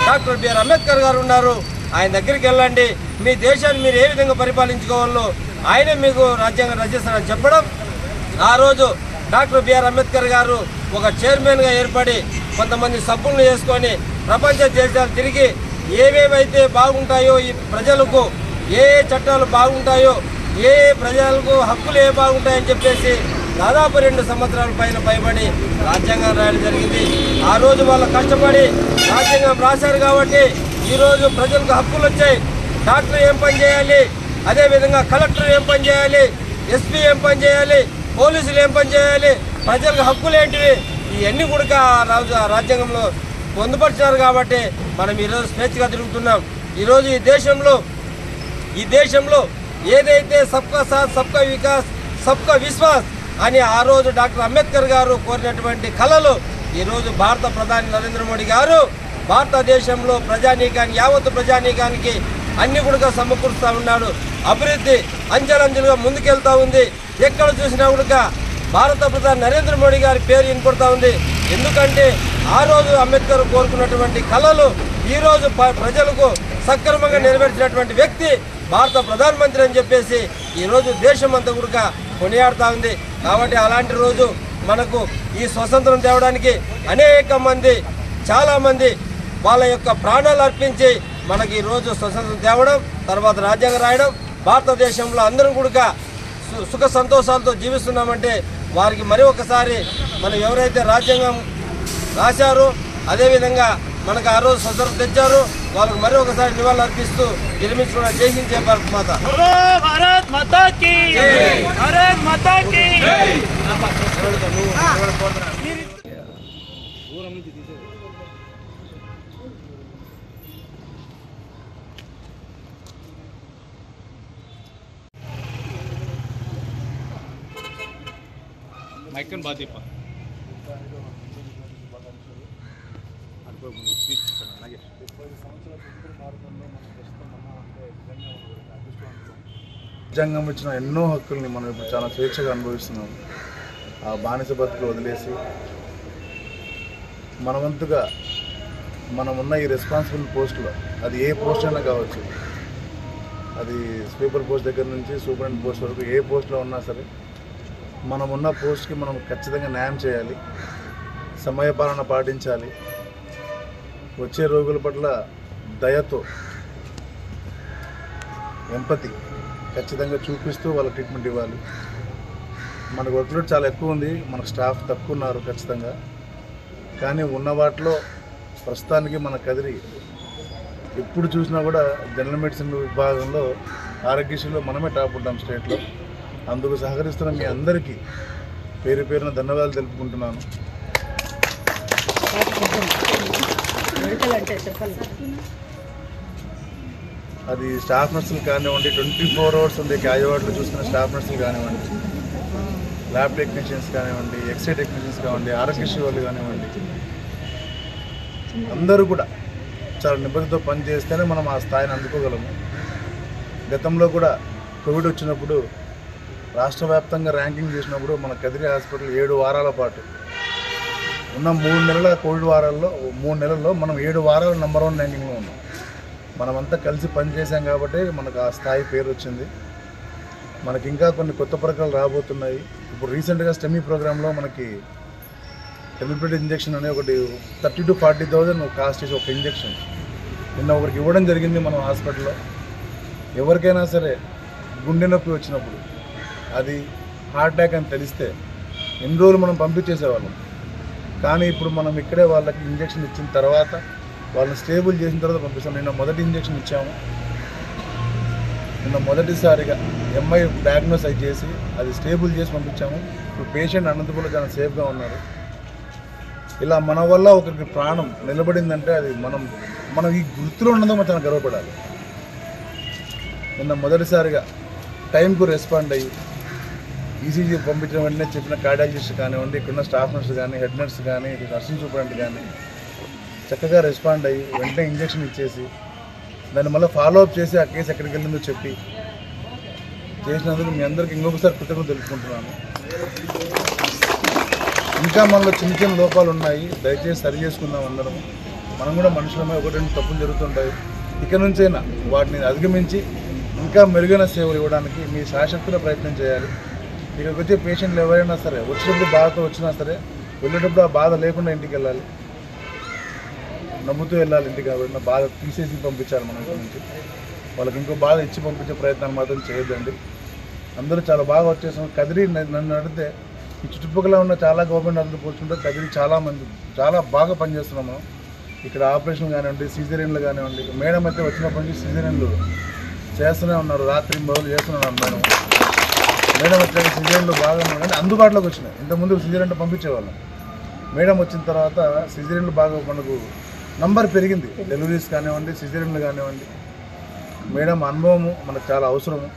డాక్టర్ బిఆర్ అంబేద్కర్ గారు ఉన్నారు. ఆయన దగ్గరికి వెళ్ళండి, మీ దేశాన్ని మీరు ఏ విధంగా పరిపాలించుకోవాలో ఆయనే మీకు రాజ్యాంగం రచిస్తారని చెప్పడం. ఆ రోజు డాక్టర్ బిఆర్ అంబేద్కర్ గారు ఒక చైర్మన్గా ఏర్పడి కొంతమంది సభ్యులను చేసుకొని ప్రపంచ దేశాలు తిరిగి ఏవేవైతే బాగుంటాయో ఈ ప్రజలకు, ఏ చట్టాలు బాగుంటాయో, ఏ ప్రజలకు హక్కులు బాగుంటాయని చెప్పేసి దాదాపు 2 సంవత్సరాల పైన పైబడి రాజ్యాంగం రాయడం జరిగింది. ఆ రోజు వాళ్ళు కష్టపడి రాజ్యాంగం రాశారు కాబట్టి ఈరోజు ప్రజలకు హక్కులు వచ్చాయి. డాక్టర్ ఏం పని చేయాలి, అదేవిధంగా కలెక్టర్ ఏం పని చేయాలి, ఎస్పీ ఏం పని చేయాలి, పోలీసులు ఏం పని చేయాలి, ప్రజలకు హక్కులు ఏంటివి, ఇవన్నీ కూడా రాజ్యాంగంలో పొందుపరిచారు కాబట్టి మనం ఈరోజు స్వేచ్ఛగా తిరుగుతున్నాం. ఈరోజు ఈ దేశంలో ఏదైతే సబ్కా సాత్, సబ్కా వికాస్, సబ్కా విశ్వాస్ అని ఆ రోజు డాక్టర్ అంబేద్కర్ గారు కోరినటువంటి కళలు ఈరోజు భారత ప్రధాని నరేంద్ర మోడీ గారు భారతదేశంలో ప్రజానీకానికి, యావత్తు ప్రజానీకానికి అన్ని కూడా సమకూరుస్తూ ఉన్నాడు. అభివృద్ధి అంచెలంచెలుగా ముందుకెళ్తూ ఉంది. ఎక్కడ చూసినా కూడా భారత ప్రధాని నరేంద్ర మోడీ గారి పేరు వినపడుతూ ఉంది. ఎందుకంటే ఆ రోజు అంబేద్కర్ కోరుకున్నటువంటి కళలు ఈరోజు ప్రజలకు సక్రమంగా నెరవేర్చినటువంటి వ్యక్తి భారత ప్రధానమంత్రి అని చెప్పేసి ఈరోజు దేశం అంతా కూడా కొనియాడుతూ ఉంది. కాబట్టి అలాంటి రోజు మనకు ఈ స్వతంత్రం తేవడానికి అనేక మంది, చాలామంది వాళ్ళ యొక్క ప్రాణాలు అర్పించి మనకి ఈరోజు స్వతంత్రం తేవడం, తర్వాత రాజ్యాంగం రాయడం, భారతదేశంలో అందరం కూడా సుఖ సంతోషాలతో జీవిస్తున్నామంటే వారికి మరి ఒకసారి మనం ఎవరైతే రాజ్యాంగం రాశారో, అదేవిధంగా మనకు ఆ రోజు స్వతంత్రం తెచ్చారో వాళ్ళకు మరి ఒకసారి నివాళులు అర్పిస్తూ నిర్మించుకున్న జై హింద్, జై భారత్ మాత. భారత్ మాతా కీ జై, భారత్ మాతా కీ జై. మైకన్ బాదీప రాజ్యాంగం ఇచ్చిన ఎన్నో హక్కుల్ని మనం ఇప్పుడు చాలా స్వేచ్ఛగా అనుభవిస్తున్నాం. ఆ బానిస బతుకులు వదిలేసి మనవంతుగా మనమున్న ఈ రెస్పాన్సిబుల్ పోస్టులో, అది ఏ పోస్ట్ అయినా కావచ్చు, అది స్వీపర్ పోస్ట్ దగ్గర నుంచి సూపరింటెండెంట్ పోస్ట్ వరకు ఏ పోస్ట్లో ఉన్నా సరే మనమున్న పోస్ట్కి మనం ఖచ్చితంగా న్యాయం చేయాలి, సమయపాలన పాటించాలి, వచ్చే రోగుల పట్ల దయతో, ఎంపతి ఖచ్చితంగా చూపిస్తూ వాళ్ళ ట్రీట్మెంట్ ఇవ్వాలి. మనకు వర్క్లోడ్ చాలా ఎక్కువ ఉంది, మనకు స్టాఫ్ తక్కువ ఉన్నారు ఖచ్చితంగా. కానీ ఉన్న వాటిలో ప్రస్తుతానికి మన కదిరి ఎప్పుడు చూసినా కూడా జనరల్ మెడిసిన్ విభాగంలో ఆరోగ్యశ్రీలో మనమే టాప్ ఉంటాం స్టేట్లో. అందుకు సహకరిస్తున్న మీ అందరికీ పేరు పేరున ధన్యవాదాలు తెలుపుకుంటున్నాను. అది స్టాఫ్ నర్సులు కానివ్వండి, 24 hours ఉండే క్యాజువార్డులు చూసుకున్న స్టాఫ్ నర్సులు కానివ్వండి, ల్యాబ్ టెక్నీషియన్స్ కానివ్వండి, ఎక్స్రే టెక్నీషియన్స్ కానివ్వండి, ఆరోగ్యశ్రీ వాళ్ళు కానివ్వండి, అందరూ కూడా చాలా నిబద్ధతతో పనిచేస్తేనే మనం ఆ స్థాయిని అందుకోగలము. గతంలో కూడా కోవిడ్ వచ్చినప్పుడు రాష్ట్ర వ్యాప్తంగా ర్యాంకింగ్ చేసినప్పుడు మన కదిరి హాస్పిటల్ 7 వారాల పాటు ఉన్న 3 నెలల కోవిడ్ వారాల్లో 3 నెలల్లో మనం 7 వారాలు నెంబర్ 1 ర్యాంకింగ్లో ఉన్నాం. మనమంతా కలిసి పనిచేసాం కాబట్టి మనకు ఆ స్థాయి పేరు వచ్చింది. మనకి ఇంకా కొన్ని కొత్త ప్రకారాలు రాబోతున్నాయి. ఇప్పుడు రీసెంట్గా స్టెమీ ప్రోగ్రాంలో మనకి టెమిప్రిడ్ ఇంజెక్షన్ అనే ఒకటి 30,000 to 40,000 కాస్ట్ చేసి ఒక ఇంజెక్షన్ నిన్న ఒకరికి ఇవ్వడం జరిగింది మన హాస్పిటల్లో. ఎవరికైనా సరే గుండె నొప్పి వచ్చినప్పుడు, అది హార్ట్ అటాక్ అని తెలిస్తే ఎన్ని రోజులు మనం పంపించేసేవాళ్ళం. కానీ ఇప్పుడు మనం ఇక్కడే వాళ్ళకి ఇంజెక్షన్ ఇచ్చిన తర్వాత, వాళ్ళని స్టేబుల్ చేసిన తర్వాత పంపిస్తాం. నిన్న మొదటి ఇంజెక్షన్ ఇచ్చాము. నిన్న మొదటిసారిగా ఎంఐ డయాగ్నోస్ అయి చేసి అది స్టేబుల్ చేసి పంపించాము. ఇప్పుడు పేషెంట్ అనంతపురంలో చాలా సేఫ్గా ఉన్నారు. ఇలా మన వల్ల ఒకరికి ప్రాణం నిలబడిందంటే అది మనం ఈ గుర్తులో ఉన్నదో మనం చాలా గర్వపడాలి. నిన్న మొదటిసారిగా టైంకు రెస్పాండ్ అయ్యి ఈసీజీ పంపించిన వెంటనే చెప్పిన కార్డియాలజిస్ట్ కానివ్వండి, ఇక్కడున్న స్టాఫ్ నర్స్ కానీ, హెడ్ నర్స్ కానీ, అసిస్టెంట్ సూపరింటెండెంట్ కానీ చక్కగా రెస్పాండ్ అయ్యి వెంటనే ఇంజెక్షన్ ఇచ్చేసి దాన్ని మళ్ళీ ఫాలో అప్ చేసి ఆ కేసు ఎక్కడికి వెళ్ళిందో చెప్పి చేసినందుకు మీ అందరికీ ఇంకొకసారి కృతజ్ఞతలు తెలుపుకుంటున్నాను. ఇంకా మనలో చిన్న చిన్న లోపాలు ఉన్నాయి, దయచేసి సరి చేసుకుందాం అందరం. మనం కూడా మనుషులమే, ఒకటి రెండు తప్పులు జరుగుతుంటాయి. ఇక నుంచైనా వాటిని అధిగమించి ఇంకా మెరుగైన సేవలు ఇవ్వడానికి మీ శాశక్తుల ప్రయత్నం చేయాలి. ఇక్కడికి వచ్చే పేషెంట్లు ఎవరైనా సరే వచ్చినప్పుడు బాధతో వచ్చినా సరే వెళ్ళేటప్పుడు ఆ బాధ లేకుండా ఇంటికి వెళ్ళాలి, నమ్ముతూ వెళ్ళాలి ఇంటికి. కాబట్టి బాధ తీసేసి పంపించాలి మన ఇంటి నుంచి. వాళ్ళకి ఇంకో బాధ ఇచ్చి పంపించే ప్రయత్నాలు మాత్రం చేయొద్దండి. అందరూ చాలా బాగా వచ్చేసాం. కదిరి నన్ను అడిగితే ఈ చుట్టుపక్కల ఉన్న చాలా గవర్నమెంట్ అందరూ పోల్చుకుంటే కదిరి చాలా బాగా పనిచేస్తున్నాం మనం. ఇక్కడ ఆపరేషన్ కానివ్వండి, సిజేరియన్లు కానివ్వండి. మేడం అయితే వచ్చినప్పటి నుంచి సిజేరియన్లు చేస్తూనే ఉన్నారు, రాత్రి మొదలు చేస్తున్నారు మేడం వచ్చాక సిజేరియన్లు బాగా ఉన్నాయి, కానీ అందుబాటులోకి వచ్చినాయి. ఇంతకుముందు సిజేరియన్లు పంపించేవాళ్ళం. మేడం వచ్చిన తర్వాత సిజేరియన్లు బాగా మనకు నంబర్ పెరిగింది. డెలివరీస్ కానివ్వండి, సిజేరియన్లు కానివ్వండి. మేడం అనుభవము మనకు చాలా అవసరము.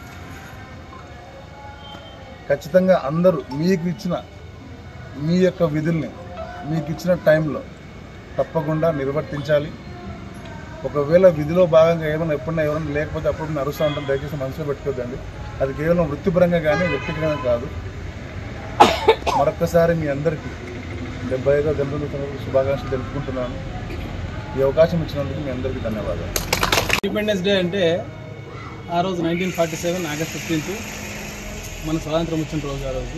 ఖచ్చితంగా అందరూ మీకు ఇచ్చిన మీ యొక్క విధుల్ని మీకు ఇచ్చిన టైంలో తప్పకుండా నిర్వర్తించాలి. ఒకవేళ విధిలో భాగంగా ఎప్పుడైనా ఎవరైనా లేకపోతే అప్పుడు అరుస్తూ ఉంటాం, దయచేసి మనసులో పెట్టుకోద్దండి. అది కేవలం వృత్తిపరంగా కానీ వ్యక్తిగతంగా కాదు. మరొక్కసారి మీ అందరికీ 75వ జన్మదిన శుభాకాంక్షలు తెలుపుకుంటున్నాను. ఈ అవకాశం ఇచ్చినందుకు మీ అందరికీ ధన్యవాదాలు. ఇండిపెండెన్స్ డే అంటే ఆ రోజు 1947 ఆగస్ట్ 15 మన స్వాతంత్రం వచ్చిన రోజు. ఆ రోజు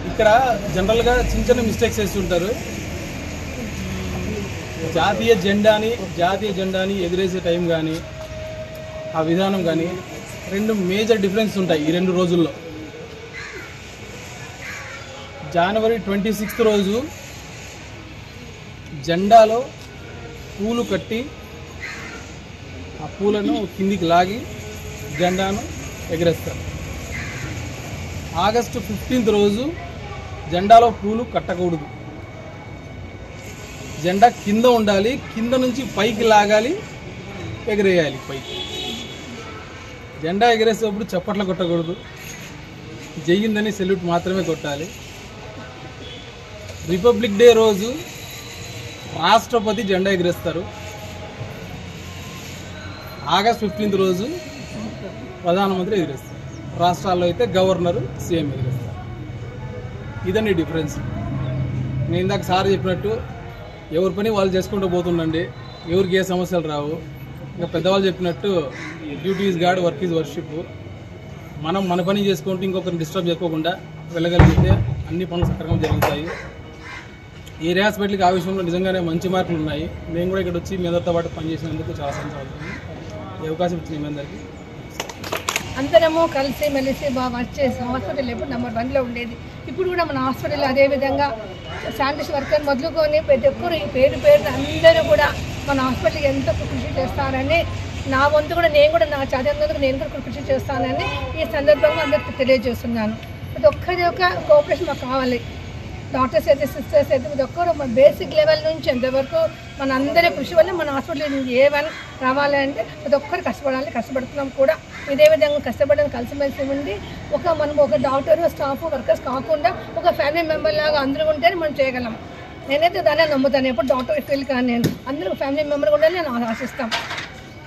ఇక్కడ జనరల్గా చిన్న చిన్న మిస్టేక్స్ చేస్తుంటారు. జాతీయ జెండాని ఎగిరేసే టైం కానీ ఆ విధానం కానీ రెండు మేజర్ డిఫరెన్స్ ఉంటాయి ఈ 2 రోజుల్లో. జనవరి 26 రోజు జెండాలో పూలు కట్టి ఆ పూలను కిందికి లాగి జెండాను ఎగరేస్తారు. ఆగస్టు 15 రోజు జెండాలో పూలు కట్టకూడదు, జెండా కింద ఉండాలి, కింద నుంచి పైకి లాగాలి, ఎగరేయాలి పైకి. జెండా ఎగరేసేటప్పుడు చప్పట్లు కొట్టకూడదు, జయిందని సెల్యూట్ మాత్రమే కొట్టాలి. రిపబ్లిక్ డే రోజు రాష్ట్రపతి జెండా ఎగరేస్తారు. ఆగస్ట్ 15 రోజు ప్రధానమంత్రి ఎగరేస్తారు. రాష్ట్రాల్లో అయితే గవర్నరు, సీఎం ఎగరేస్తారు. ఇదండి డిఫరెన్స్. నేను ఇందాక సార్ చెప్పినట్టు ఎవరి పని వాళ్ళు చేసుకుంటూ పోతుండండి, ఎవరికి ఏ సమస్యలు రావు. ఇంకా పెద్దవాళ్ళు చెప్పినట్టు duty is God, work is worship. మనం మన పని చేసుకుంటూ ఇంకొకరిని డిస్టర్బ్ చేసుకోకుండా వెళ్ళగలిగితే అన్ని పనులు సక్రమంగా జరుగుతాయి. ఏరియా హాస్పిటల్కి ఆ విషయంలో నిజంగానే మంచి మార్పులు ఉన్నాయి. మేము కూడా ఇక్కడ వచ్చి మీ అందరితో పాటు పనిచేసినందుకు చాలా సంతోషం. ఈ అవకాశం ఇచ్చిన మీ అందరికీ అందరము కలిసి మెలిసి బాగా వర్క్ చేసాం. హాస్పిటల్ ఎప్పుడు నెంబర్ 1లో ఉండేది. ఇప్పుడు కూడా మన హాస్పిటల్ అదేవిధంగా శానిటరీ వర్కర్ మొదలుకొని ప్రతి ఒక్కరు ఈ పేరు అందరూ కూడా మన హాస్పిటల్కి ఎంతో కృషి చేస్తారని, నా వంతు కూడా నేను కూడా నా చదివినందుకు నేను కూడా కృషి చేస్తానని ఈ సందర్భంగా అందరికీ తెలియజేస్తున్నాను. ప్రతి ఒక్కరి యొక్క కోఆపరేషన్ మాకు కావాలి. డాక్టర్స్ అయితే, సిస్టర్స్ అయితే ప్రతి ఒక్కరు మన బేసిక్ లెవెల్ నుంచి ఎంతవరకు మన అందరి కృషి వల్ల మన హాస్పిటల్ ఏవని రావాలంటే ప్రతి ఒక్కరు కష్టపడుతున్నాం కూడా. ఇదే విధంగా కష్టపడడం కలిసిమెలిసి ఉండి మనం ఒక డాక్టర్, స్టాఫ్, వర్కర్స్ కాకుండా ఒక ఫ్యామిలీ మెంబర్ లాగా అందరూ ఉంటేనే మనం చేయగలం. నేనైతే దాన్ని నమ్ముతాను. ఎప్పుడు డాక్టర్ ఫీల్ కానీ నేను అందరూ ఫ్యామిలీ మెంబర్ కూడా నేను ఆశిస్తాం.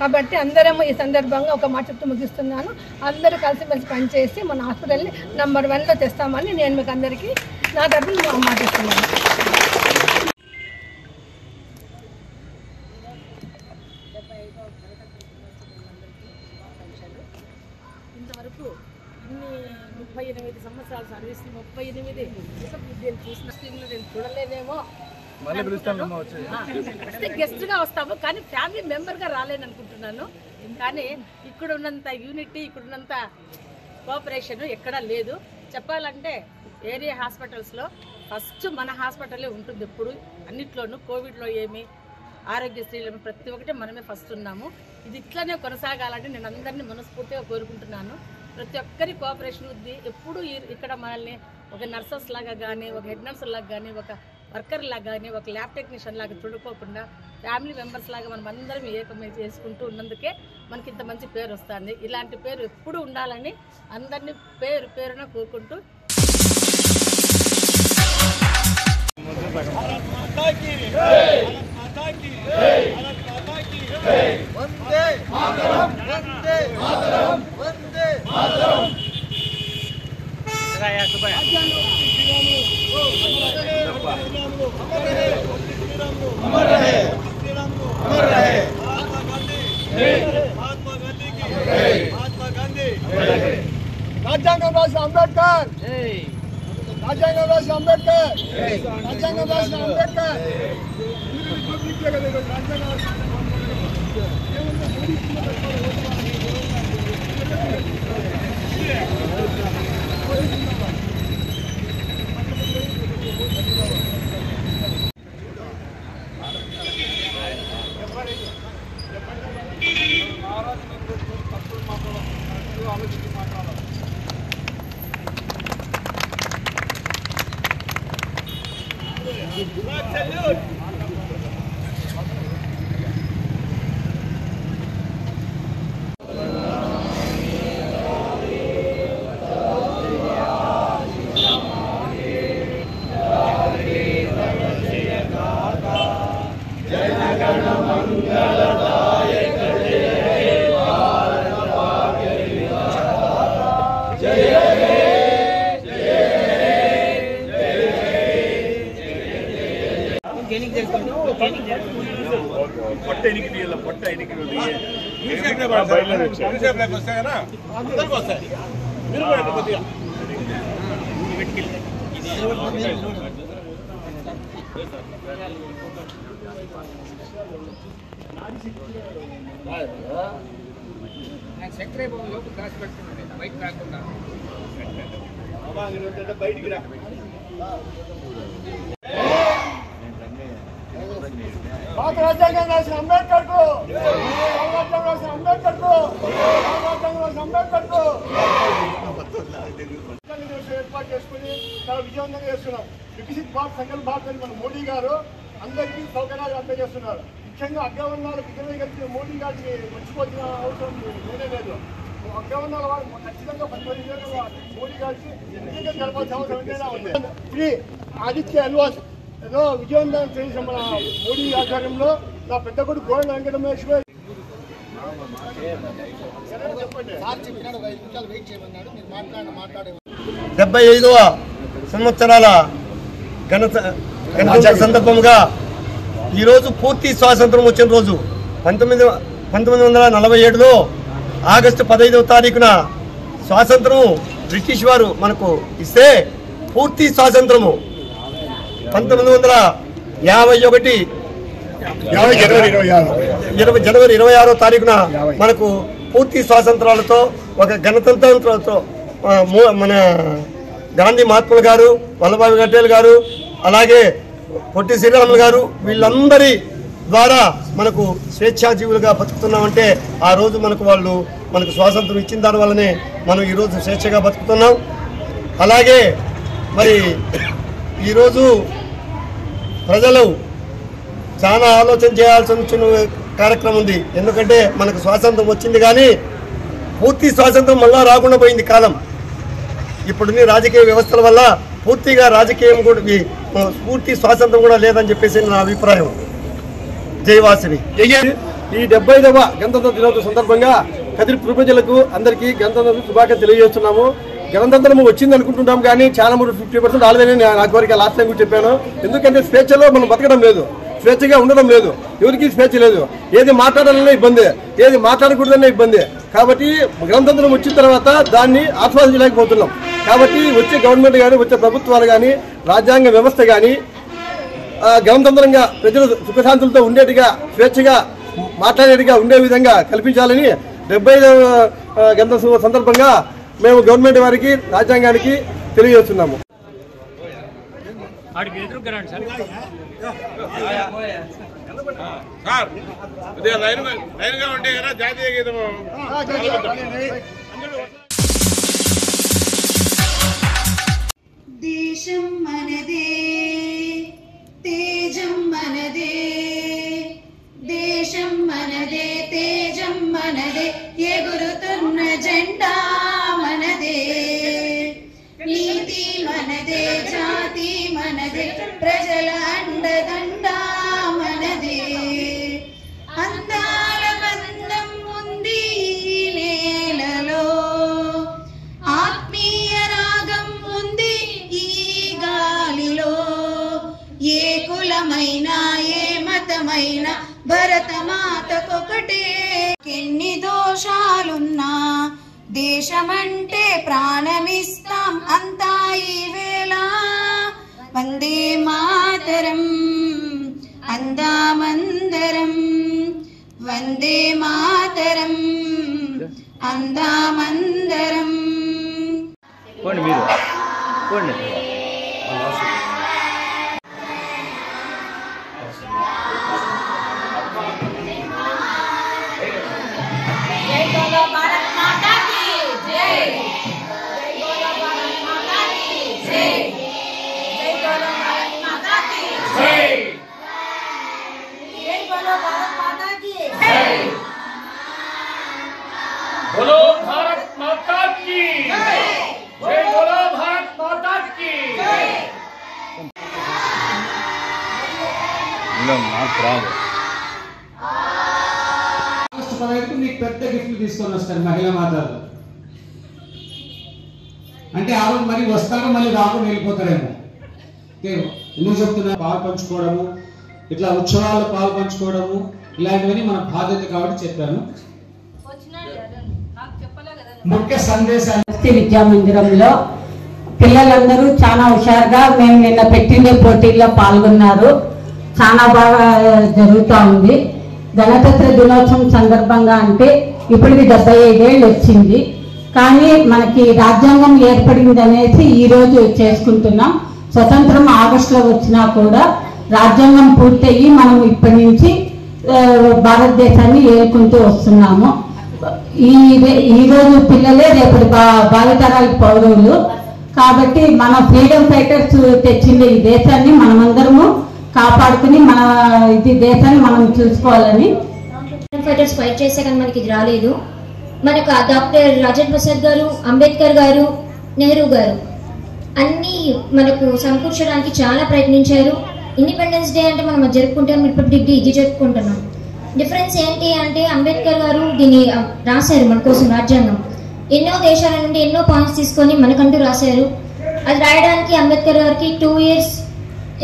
కాబట్టి అందరం ఈ సందర్భంగా ఒక మాట చెప్తూ ముగిస్తున్నాను. అందరూ కలిసిమెలిసి పనిచేసి మన హాస్పిటల్ని నెంబర్ 1లో తెస్తామని నేను మీకు అందరికీ నా తరఫున మాటిస్తున్నాను. ఇంతవరకు ఇన్ని 38 సంవత్సరాల సర్వీస్, 38 విద్యను చూసిన స్కీమ్లు నేను చూడలేదేమో. వస్తే గెస్ట్గా వస్తాము, కానీ ఫ్యామిలీ మెంబర్గా రాలేను అనుకుంటున్నాను. కానీ ఇక్కడ ఉన్నంత యూనిటీ, ఇక్కడ ఉన్నంత కోఆపరేషన్ ఎక్కడా లేదు. చెప్పాలంటే ఏరియా హాస్పిటల్స్లో ఫస్ట్ మన హాస్పిటలే ఉంటుంది ఎప్పుడు, అన్నిట్లోనూ. కోవిడ్లో ఏమి, ఆరోగ్యశ్రీలో ప్రతి ఒక్కటి మనమే ఫస్ట్ ఉన్నాము. ఇది ఇట్లానే కొనసాగాలని నేను అందరినీ మనస్ఫూర్తిగా కోరుకుంటున్నాను. ప్రతి ఒక్కరి కోఆపరేషన్ ఉంది. ఎప్పుడు ఇక్కడ మనల్ని ఒక నర్సెస్ లాగా కానీ, ఒక హెడ్ నర్స్ లాగా కానీ, ఒక వర్కర్ లాగా కానీ, ఒక ల్యాబ్ టెక్నీషియన్ లాగా చూడుకోకుండా ఫ్యామిలీ మెంబర్స్ లాగా మనం అందరం ఏకమై చేసుకుంటూ ఉన్నందుకే మనకి ఇంత మంచి పేరు వస్తుంది. ఇలాంటి పేరు ఎప్పుడు ఉండాలని అందరినీ పేరున కోరుకుంటూ भारत माता की जय, भारत माता की जय, भारत माता की जय। రాజ్యాంగం రాసిన అంబేద్కర్, రాజ్యాంగం రాసిన అంబేద్కర్, రాజ్యాంగం రాసిన అంబేద్కర్. బయటికి రా. భారత రాజ్యాంగం రాసిన అంబేద్కర్ కు, రాజ్యాంగం రాసిన అంబేద్కర్ కు, రాజ్యాంగం రాసిన అంబేద్కర్ కు ఏర్పాటు చేసుకుని చాలా విజయవంతంగా చేస్తున్నాం. వికసిత్ భారత్ సంకల్ప భారత్ అని మన మోడీ గారు అందరికీ సౌకర్యాలు అందజేస్తున్నారు. ముఖ్యంగా అగ్రవర్ణాలకు విజయవంతంగా మోడీ గారికి మర్చిపోసిన అవసరం లేనే లేదు. అగ్రవర్ణాల వారు ఖచ్చితంగా 10 మోడీ గారికి ఎందుకంగా గడపాల్సిన అవసరం ఎంతైనా ఉంది. శ్రీ ఆదిత్య అల్వాస్ ఏదో విజయవంతం చేసిన మన మోడీ ఆధ్వర్యంలో నా పెద్ద కొడుకు గోడ వెంకటమేశ్వర 75వ సంవత్సరాల గణతంత్ర సందర్భంగా ఈరోజు పూర్తి స్వాతంత్రం వచ్చిన రోజు 1947లో ఆగస్టు 15వ తారీఖున స్వాతంత్రం బ్రిటిష్ వారు మనకు ఇస్తే పూర్తి స్వాతంత్రము 1951 జనవరి 26వ తారీఖున మనకు పూర్తి స్వాతంత్రాలతో ఒక గణతంత్రంతో మన గాంధీ మహాత్ములు గారు, వల్లభాయ్ పటేల్ గారు, అలాగే పొట్టి శ్రీరాములు గారు వీళ్ళందరి ద్వారా మనకు స్వేచ్ఛాజీవులుగా బతుకుతున్నామంటే ఆ రోజు మనకు స్వాతంత్రం ఇచ్చిన దాని వల్లనే మనం ఈరోజు స్వేచ్ఛగా బతుకుతున్నాం. అలాగే మరి ఈరోజు ప్రజలు చాలా ఆలోచన చేయాల్సిన కార్యక్రమం ఉంది. ఎందుకంటే మనకు స్వాతంత్రం వచ్చింది కానీ పూర్తి స్వాతంత్రం మళ్ళా రాకుండా పోయింది కాలం. ఇప్పుడున్న రాజకీయ వ్యవస్థల వల్ల పూర్తిగా రాజకీయం కూడా పూర్తి స్వాతంత్రం కూడా లేదని చెప్పేసి నా అభిప్రాయం. జైవాసిని. ఈ 75వ గణతంత్ర దినోత్సవ సందర్భంగా కదిరి ప్రజలకు అందరికీ గణతంత్ర శుభాకాంక్షలు తెలియజేస్తున్నాము. గణతంత్రం వచ్చింది అనుకుంటున్నాం కానీ చాలా 50% రాలేదని నా కోరిక లాస్ట్ టైం కూడా చెప్పాను. ఎందుకంటే స్వేచ్ఛలో మనం బతకడం లేదు, స్వేచ్ఛగా ఉండడం లేదు, ఎవరికి స్వేచ్ఛ లేదు. ఏది మాట్లాడాలన్నా ఇబ్బంది, ఏది మాట్లాడకూడదన్నా ఇబ్బంది. కాబట్టి గణతంత్రం వచ్చిన తర్వాత దాన్ని ఆస్వాదించలేకపోతున్నాం. కాబట్టి వచ్చే గవర్నమెంట్ కానీ వచ్చే ప్రభుత్వాలు కానీ రాజ్యాంగ వ్యవస్థ కానీ గణతంత్రంగా ప్రజలు సుఖశాంతులతో ఉండేట్టుగా స్వేచ్ఛగా మాట్లాడేట్టుగా ఉండే విధంగా కల్పించాలని 75వ గణతంత్ర సందర్భంగా మేము గవర్నమెంట్ వారికి రాజ్యాంగానికి తెలియజేస్తున్నాము. జాతీయ గీతము దేశం మనదే, తేజం మనదే, దేశం మనదే, తేజం మనదే, ఎగురుతున్న జెండా మనదే, నీతి మనదే, జాతి మనదే, ప్రజల అండదండ మనదే, అందాల బంధం ఉంది నేలలో, ఆత్మీయ రాగం ఉంది ఈ గాలిలో, ఏ కులమైనా ఏ మతమైనా భరతమాతకొకటే. ఎన్ని దోషాలున్నా దేశమంటే ప్రాణమిస్తాం అంతా ఈ వేళ వందే మాతరం అందామందరం వందే మాతరం అందామందరం. పోండి మీరు పోండి. बोलो भारत माता की जय, बोलो भारत माता की जय. ఆగస్టు 15 నీకు పెద్ద గిఫ్ట్ తీసుకొని వస్తారు మహిళా మాతలు. అంటే ఆ రోజు మళ్ళీ వస్తారో మళ్ళీ రాకుండా వెళ్ళిపోతారేమో. ఎందుకు చెప్తున్నా, పాలు పంచుకోవడము, ఇట్లా ఉత్సవాల్లో పాలు పంచుకోవడము ఇలాంటివన్నీ మన బాధ్యత కాబట్టి చెప్పాను. ముఖ్య సందేశాలు విద్యా మందిరంలో పిల్లలందరూ చాలా హుషారుగా మేము నిన్న పెట్టిన పోటీల్లో పాల్గొన్నారు. చాలా బాగా జరుగుతూ ఉంది. గణతంత్ర దినోత్సవం సందర్భంగా అంటే ఇప్పటికి 75 ఏళ్ళు వచ్చింది. కానీ మనకి రాజ్యాంగం ఏర్పడింది అనేసి ఈరోజు చేసుకుంటున్నాం. స్వతంత్రం ఆగస్టులో వచ్చినా కూడా రాజ్యాంగం పూర్తయ్యి మనం ఇప్పటి నుంచి భారతదేశాన్ని ఏలుకుంటూ వస్తున్నాము. ఈ రోజు పిల్లలే రేపటి భావితరాల పౌరులు కాబట్టి మన ఫ్రీడమ్ ఫైటర్స్ తెచ్చిన ఈ దేశాన్ని మనమందరము కాపాడుకుని మన దేశాన్ని మనం చూసుకోవాలని. ఫ్రీడమ్ ఫైటర్స్ ఫైట్ చేసే కానీ మనకి ఇది రాలేదు. మనకు డాక్టర్ రాజేంద్ర ప్రసాద్ గారు, అంబేద్కర్ గారు, నెహ్రూ గారు అన్నీ మనకు సమకూర్చడానికి చాలా ప్రయత్నించారు. ఇండిపెండెన్స్ డే అంటే మనం జరుపుకుంటాం, రిపబ్లిక్ డే ఇది జరుపుకుంటున్నాం. డిఫరెన్స్ ఏంటి అంటే అంబేద్కర్ గారు దీన్ని రాశారు మన కోసం రాజ్యాంగం. ఎన్నో దేశాల నుండి ఎన్నో పాయింట్స్ తీసుకొని మనకంటూ రాశారు. అది రాయడానికి అంబేద్కర్ గారికి 2 years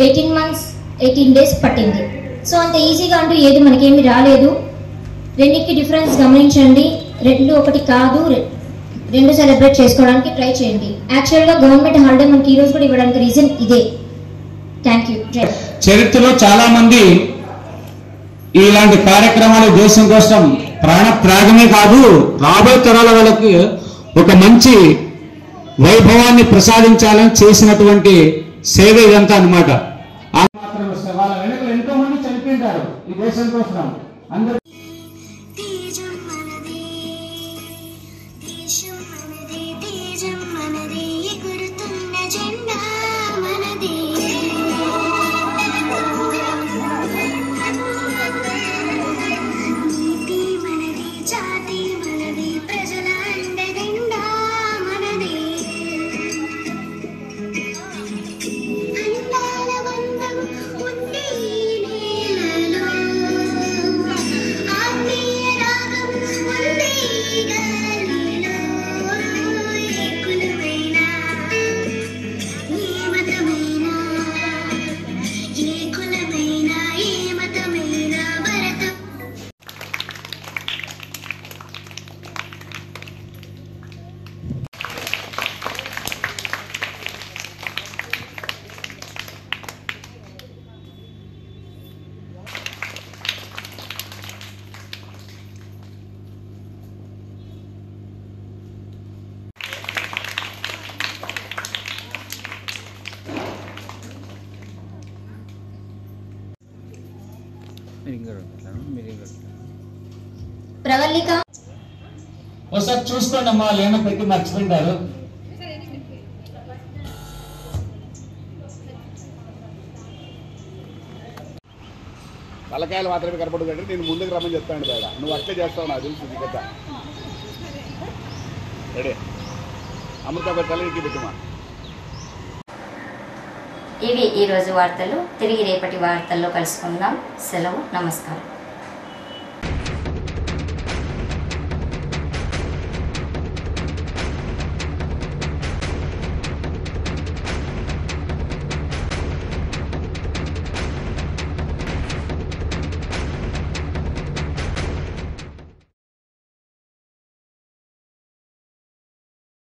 18 months 18 days పట్టింది. సో అంత ఈజీగా అంటూ ఏది మనకేమి రాలేదు. రెండింటికి డిఫరెన్స్ గమనించండి. రెండు ఒకటి కాదు, రెండు సెలబ్రేట్ చేసుకోవడానికి ట్రై చేయండి. యాక్చువల్గా గవర్నమెంట్ హాలిడే మనకి ఈ రోజు కూడా ఇవ్వడానికి రీజన్ ఇదే. Thank you. చరిత్రలో చాలా మంది ఇలాంటి కార్యక్రమాలు దేశం కోసం ప్రాణ త్యాగమే కాదు, రాబోయే తరాల వాళ్ళకి ఒక మంచి వైభవాన్ని ప్రసాదించాలని చేసినటువంటి సేవ ఇదంతా అనమాట. వాళ్ళ వెనుక ఎంతో మంది చనిపోయింటారు ఈ దేశం కోసం. అందరూ ప్రవల్లిక ఒకసారి చూసుకోండి అమ్మా, లేన పెట్టి మర్చిపోయింటారు. తలకాయలు మాత్రమే కనపడుతుందంటే నేను ముందుకు రమ్మని చెప్తాను బేడ. నువ్వు అట్లే చేస్తావు నాకు తెలుసు కదా. రెడీ అమృత తలకి పెట్టుమా. ఇవి ఈరోజు వార్తలు. తిరిగి రేపటి వార్తల్లో కలుసుకుందాం. సెలవు. నమస్కారం.